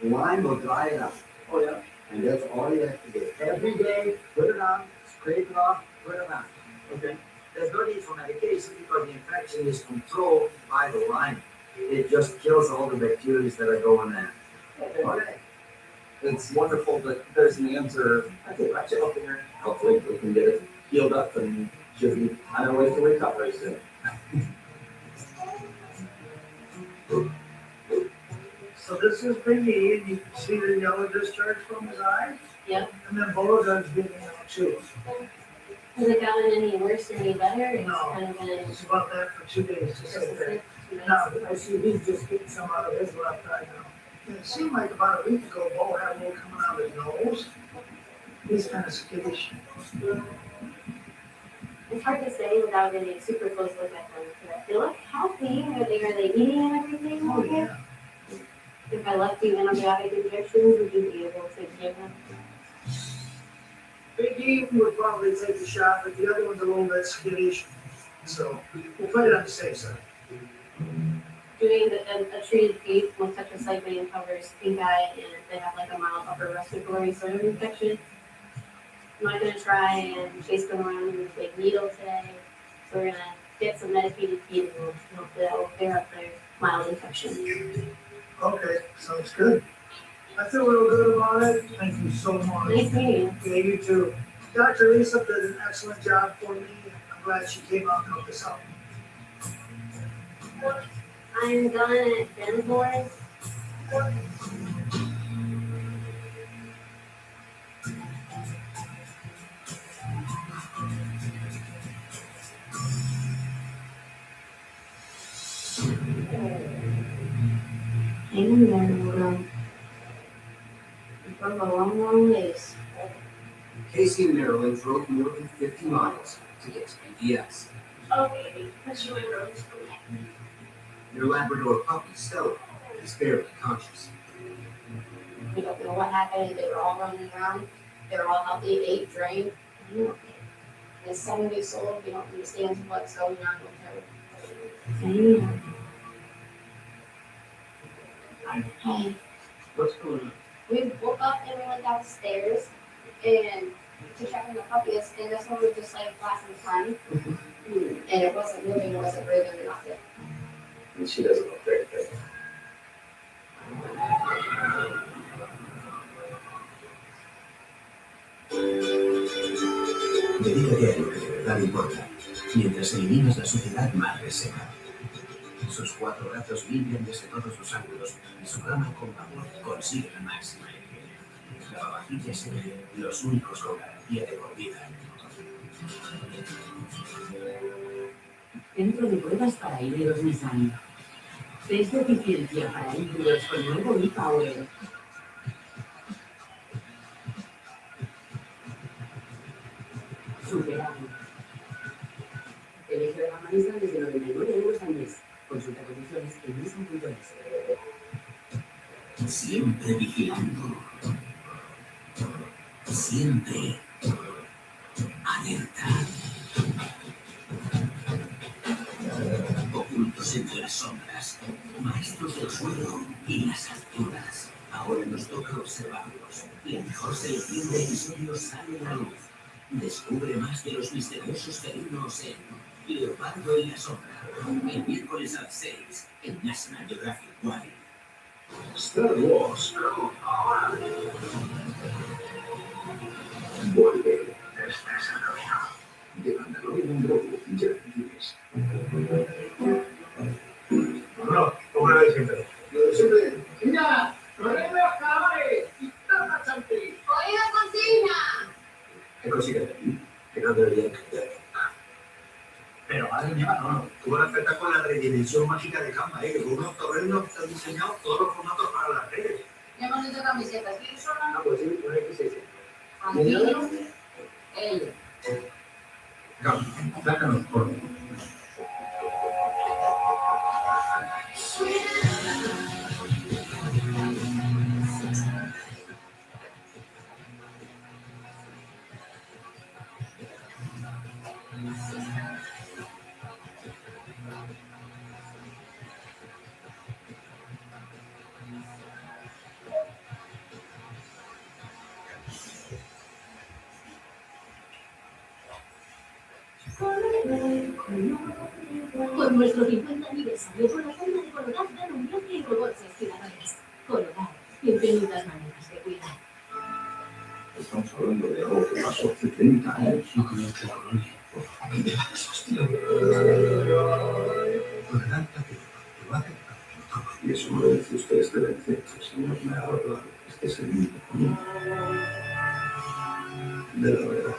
Lime will dry it up. oh yeah. And that's all you have to do. Every day, put it on, scrape it off, put it on. Okay. There's no need for medication because the infection is controlled by the lime. It just kills all the bacteria that are going there. Okay. It's wonderful that there's an answer. I think right up there. Hopefully we can get it healed up and should be on our way to recovery soon. So this is Big E, and you can see the yellow discharge from his eye. Yep. And then Bozo's getting out too. Has it gotten any worse or any better? It's No. kind of been It's about that for 2 days. Just just like a that. sick, 2 days. Now, I see he's just getting some out of his left eye now. And it seemed like about a week ago, Bo had a little coming out of his nose. He's kind of skittish. It's hard to say without getting super close look at them. They look healthy. Are they eating and everything? Oh, yeah. If I left you antibiotic injections, would you be able to give them? Big E would probably take the shot, but the other one's a little bit skittish. So we'll play it on the safe side. Doing a treated case with tetracycline covers pink eye and they have like a mild upper respiratory sort of infection. I'm not gonna try and chase them around with a big needle today. So we're gonna get some medicated feeding and hopefully that will clear up their mild infection. Okay, sounds good. I feel real good about it. Thank you so much. Nice meeting you. Yeah, you too. Dr. Lisa did an excellent job for me. I'm glad she came out and helped us out. I'm done at Denbor's. Hang in there, Laura. You've got a long, long ways. Casey and Marilyn drove more than 50 miles to get to PDS. Okay, that's really gross. Their Labrador puppy, Stella, is barely conscious. We don't know what happened. They were all running around. They were all healthy, ate, drank. It's 7 weeks old. We don't understand what's going on with her. Hey, What's going on? we woke up and we went downstairs and to check on the puppies, and this one was just like flashing time. And it wasn't moving, it wasn't breathing or nothing. And she doesn't look very good. Dedícate a lo que de verdad importa, mientras eliminas la suciedad más reseca. Sus 4 brazos limpian desde todos los ángulos y su cama con vapor consigue la máxima higiene. Lavavajillas Ebre, los únicos con garantía de por vida. Centro de pruebas para híbridos Nissan. Test de eficiencia para híbridos con nuevo e-Power. Superado. Elige la gama Nissan desde 99 euros al mes. Consulta condiciones en nissan.es. Siempre vigilando. Siempre alerta. Ocultos entre las sombras, maestros del suelo y las alturas. Ahora nos toca observarlos. La mejor selección de episodios sale a la luz. Descubre más de los misteriosos felinos en Leopardo en la sombra. El miércoles a las 6 en National Geographic Wild. Star Wars. Vuelve. Estás a lo de Mandalorian en Grogu, ya tienes. No, una vez siempre. Siempre. Mira, corre los caballos y toma chantilly. ¡Oiga, cocina! ¿Qué consigue de aquí? Que no debería entender. Pero madre mía, no. Tuvo una oferta con la redimensión mágica de Canva, que con unos torrenos que han diseñado todos los formatos para las redes. Ya hemos hecho camisetas. ¿Quién son? Ah, pues sí, una X6. Aquí. Él. Sácanos por mí. Con nuestro 50 aniversario, por la forma de Colorado dan un viaje en robots aspiradores. Colorado, infinitas maneras de cuidar. Estamos hablando de algo que pasó hace 30 años. No conozco la colonia. ¿Qué te pasa, hostia? Relájate, te va a hacer todo. Y eso me lo dice usted desde la infancia, señor. Me ha hablado. Este es el único camino de la verdad.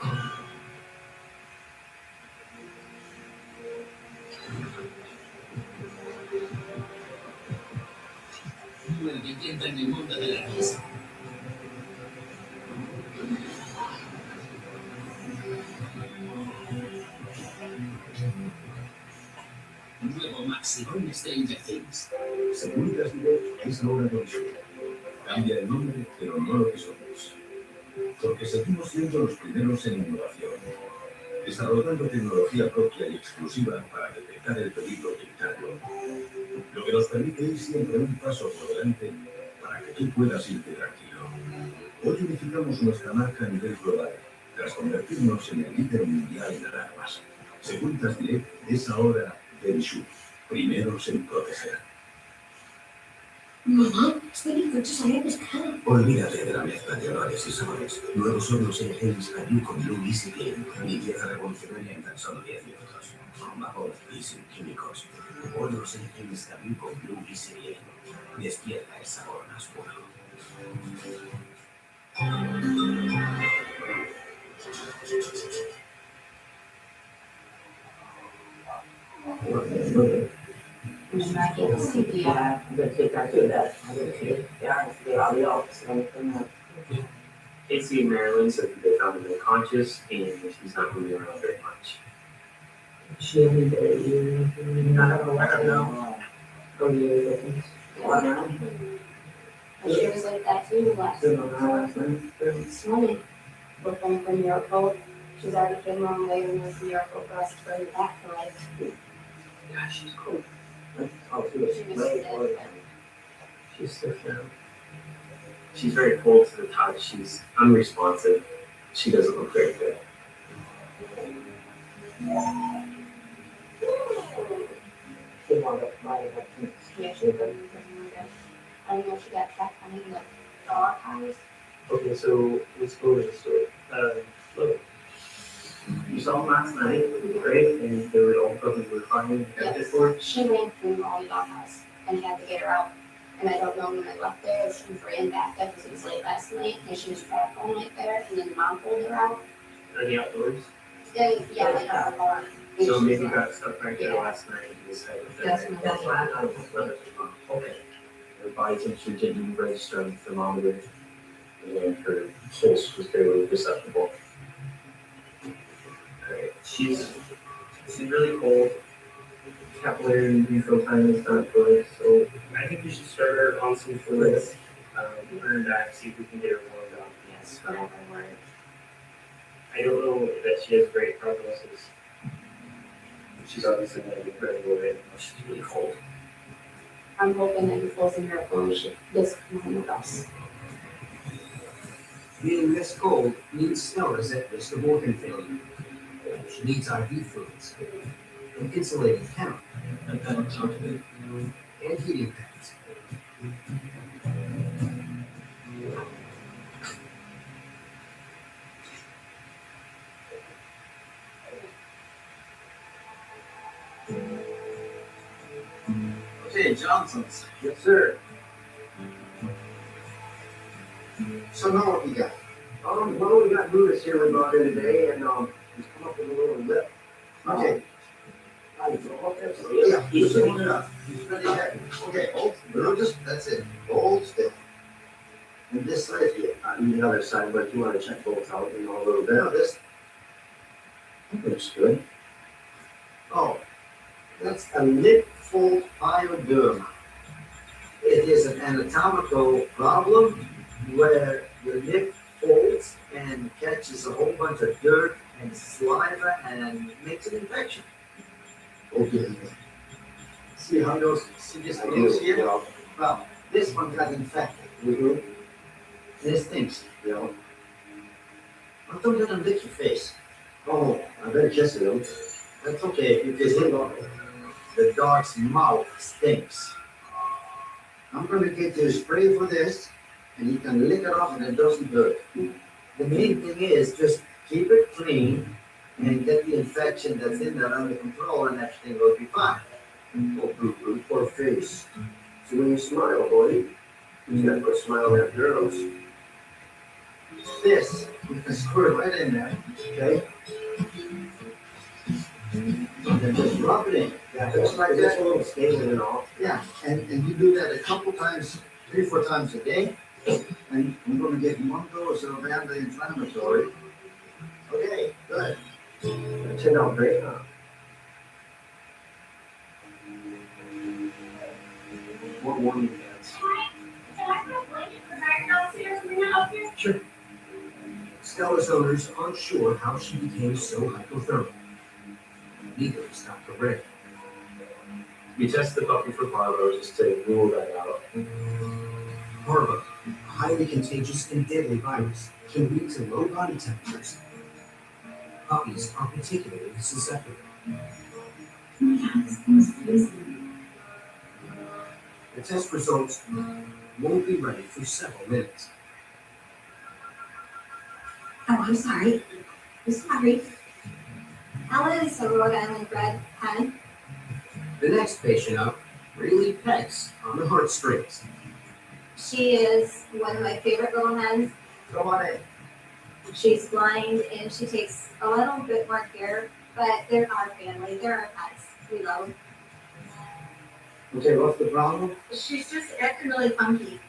Nueva leyenda en el mundo de la risa. Nuevo Maximum Stranger Things. Securitas Direct es ahora Verisure. Cambia el nombre, pero no lo que somos. Porque seguimos siendo los primeros en innovación, desarrollando tecnología propia y exclusiva para detectar el peligro y evitarlo. Lo que nos permite ir siempre un paso por delante para que tú puedas irte tranquilo. Hoy unificamos nuestra marca a nivel global, tras convertirnos en el líder mundial en alarmas. Securitas Direct es ahora Verisure, primeros en proteger. Mamá, este bizcocho sabe a pescado. Olvídate de la mezcla de olores y sabores. Nuevos Oreos en Haze Cayú con Blue Easy Clean. Limpieza revolucionaria en tan solo 10 minutos. Con vapor y sin químicos. Oreos en Haze Cayú con Blue Easy Clean. Despierta el sabor más puro. Casey and Marilyn said that they found him unconscious and he's not moving around very much. She only did it, you're not gonna let her know. Go to your business. She was like that too last night. It's funny. We're coming from New York Road. She's already been a long way when we was New York Road for us to bring back to life. Yeah, she's cool. She was dead. She's still down. She's very cold to the touch. She's unresponsive. She doesn't look very good. She wound up riding up to Yeah, she was really good. I don't know if she got trapped on the dog house. Okay, so let's go to the story. Look, you saw them last night, right? And they were all probably fine. Yes, she ran through all the dog house and had to get her out. And I don't know when I left there if she ran back up because it was late last night and she was trapped all night there and then mom pulled her out. Are they outdoors? Yeah, like her car. And So she maybe was got stuck right there last night and decided That's what I thought. Okay. Her body temperature didn't register on the thermometer, and her pulse was barely perceptible. Alright, she's really cold. Capillary refill time is not good, so I think we should start her on some fluids. Put her back, see if we can get her warmed up. Yes, whatever word. I don't know that she has great prognosis. She's obviously going to be very worried. She's really cold. I'm hoping that he falls in her phone. She does come home with us. Being this cold means Stella is at risk of organ failure. She needs IV fluids, an insulating kennel, and heating pads. Okay, Johnson's. Yes, sir. So now what we got? Well, we got Brutus here we brought in today, and he's come up with a little lip. Okay. Yeah, he's holding it up. He's ready heavy. Okay, hold. Just that's it. Hold still. And this side here. On the other side, but you want to check both out, a little bit. Now this. Looks good. Oh, that's a lip fold pyoderma. It is an anatomical problem where your lip folds and catches a whole bunch of dirt and saliva and makes an infection. Okay. See how those, see this goes here? Well, this one got infected. Mm-hmm. This stinks, you know. Well, don't let them lick your face. Oh, I bet kissing them. That's okay, if you kiss him. The dog's mouth stinks. I'm gonna get you a spray for this, and you can lick it off and it doesn't hurt. The main thing is just keep it clean and get the infection that's in there under control and everything will be fine. Oh, poor face. So when you smile, boy, you gotta put a smile on that nose. This, you can screw it right in there, okay? And then just rub it in. Yeah, just like that, a little scaling and all. Yeah, and you do that a couple times, 3-4 times a day. And I'm gonna give you one dose of anti-inflammatory. Okay, good. That turned out great, huh? One Good morning, guys. Sure. Stella's owners aren't sure how she became so hypothermic. Neither is Dr. Ray. We tested the puppy for parvo just to rule that out. Parvo, a highly contagious and deadly virus, can lead to low body temperatures. Puppies are particularly susceptible. The test results won't be ready for several minutes. Oh, I'm sorry. I'm sorry. Ella is a Rhode Island bred hen. The next patient up really pecks on the heartstrings. She is one of my favorite little hens. Come on in. She's blind and she takes a little bit more care, but they're our family. They're our pets. We love them. Okay, what's the problem? She's just acting really funky.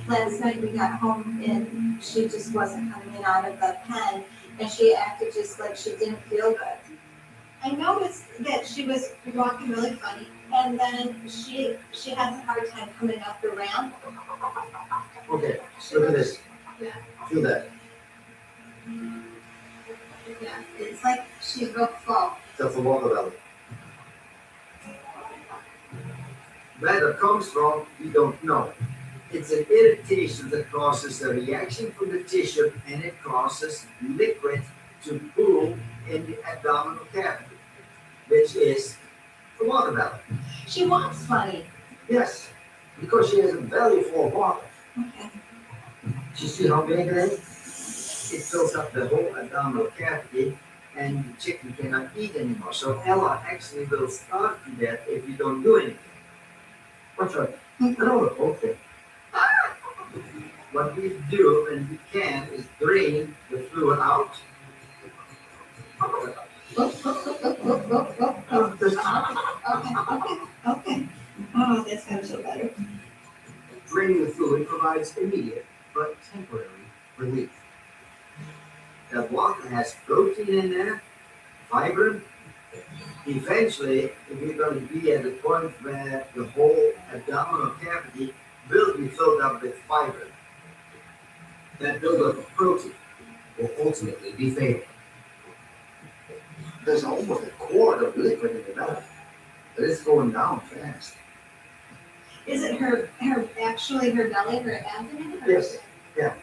Last night we got home and she just wasn't coming in out of the pen and she acted just like she didn't feel good. I noticed that she was walking really funny and then she has a hard time coming up the ramp. Okay, look at this. Yeah. Feel that. Yeah, it's like she's real full. That's the water belly. Where it comes from, we don't know. It's an irritation that causes a reaction from the tissue and it causes liquid to pool in the abdominal cavity, which is the water belly. She walks funny. Yes, because she has a belly full of water. Okay. You see how big it is? It fills up the whole abdominal cavity and the chicken cannot eat anymore. So Ella actually will starve to death if you don't do anything. What's right? No, okay. What we do and we can is drain the fluid out. Okay. Oh, that's kind of so better. Draining the fluid provides immediate but temporary relief. That water has protein in there, fiber. Eventually, if you're going to be at the point where the whole abdominal cavity will be filled up with fiber, that buildup of protein will ultimately be fatal. There's almost a quart of liquid in the belly, but it's going down fast. Is it her belly, her abdomen? Or Yes, yeah.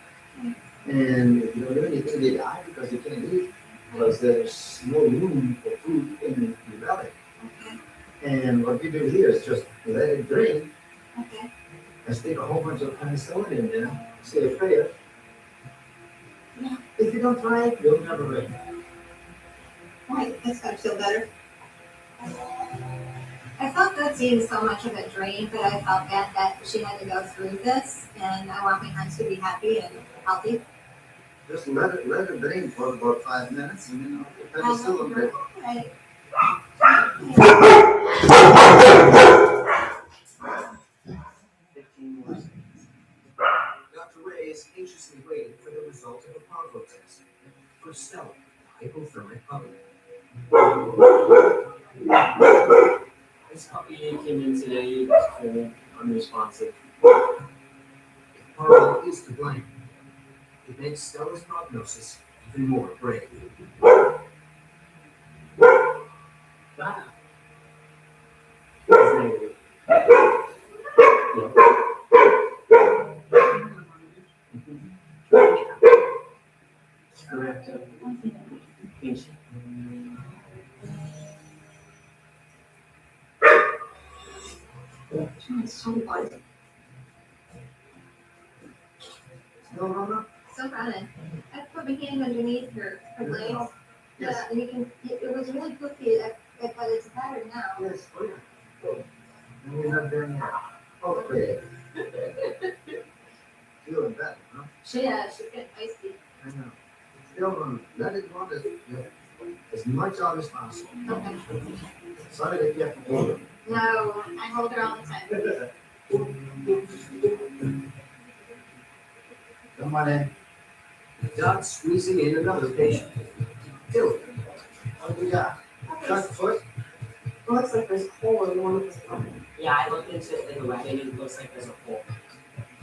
And if you don't do anything, they die because they can't eat, because there's no room for food in the belly. Okay. And what we do here is just let it drain. Okay. And stick a whole bunch of penicillin in there, say a prayer. Yeah. If you don't try it, you'll never learn. Right, that's gotta feel better. I felt good seeing so much of it drain, but I felt bad that she had to go through this, and I want my hens to be happy and healthy. Just let it drain for about 5 minutes, and then the penicillin will. Right. 15 more seconds. Dr. Ray is anxiously waiting for the result of a parvo test for Stella, hypothermic puppy. This puppy came in today, it was cold, unresponsive. Parvo is to blame. It makes Stella's prognosis even more grave. Ah. It's negative. Correct. Thank you. It's so light. Still running? Still running. I put my hand underneath her legs. Yes. Yeah, and you can, it was really cookie, but it's better now. Yes, oh yeah. Oh, and we're not done yet. Okay. Feeling better, huh? She's getting icy. I know. Still running. Let it run as much out as possible. Okay. Sorry that you have to hold it. No, I hold her all the time. Come on in. Doc squeezing in another patient. Tilly. What do we got? Cut foot? It looks like there's a hole in one of his stomach. Yeah, I looked into it in the wedding and it looks like there's a hole.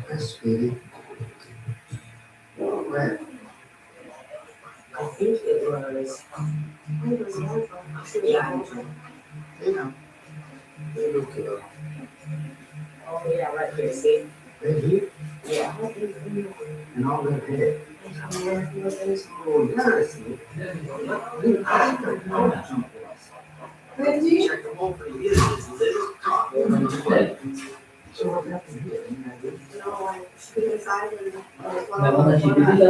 That's sweetie. Well, I think it was, yeah, you know, they look good. oh yeah, right here, see? Right here, Yeah. and all that hair. Oh, yes. Check them over. You get this little cock. So what happened here? No, she decided. Me mandan chiquitita,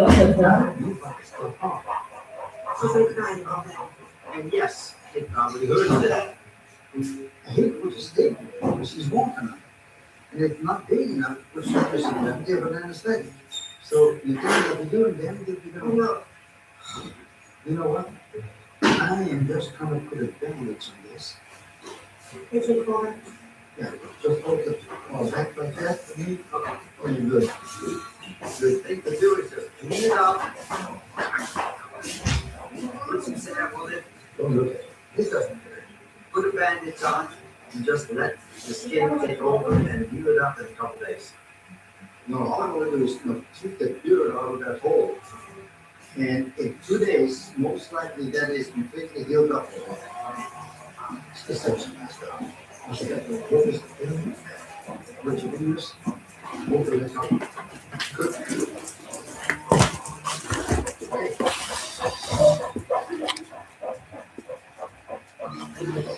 She's like crying about that. And yes, they probably heard of that. I hate what you state, but she's walking on it. And it's not big enough for surface to give an anesthetic. So you think that you're doing damage if you don't know. You know what? I am just gonna put a bandage on this. Kitchen corner. Yeah, just hold the back like that for me. Okay, oh, you're good. The thing to do is just clean it up. Put some salve on it. Don't look at it. This doesn't hurt. Put a bandage on and just let the skin take over and heal it up in a couple days. No, all I want to do is keep the fluid out of that hole. And in 2 days, most likely that is completely healed up. It's just such a mess up. What you use, over the top. Good. Okay.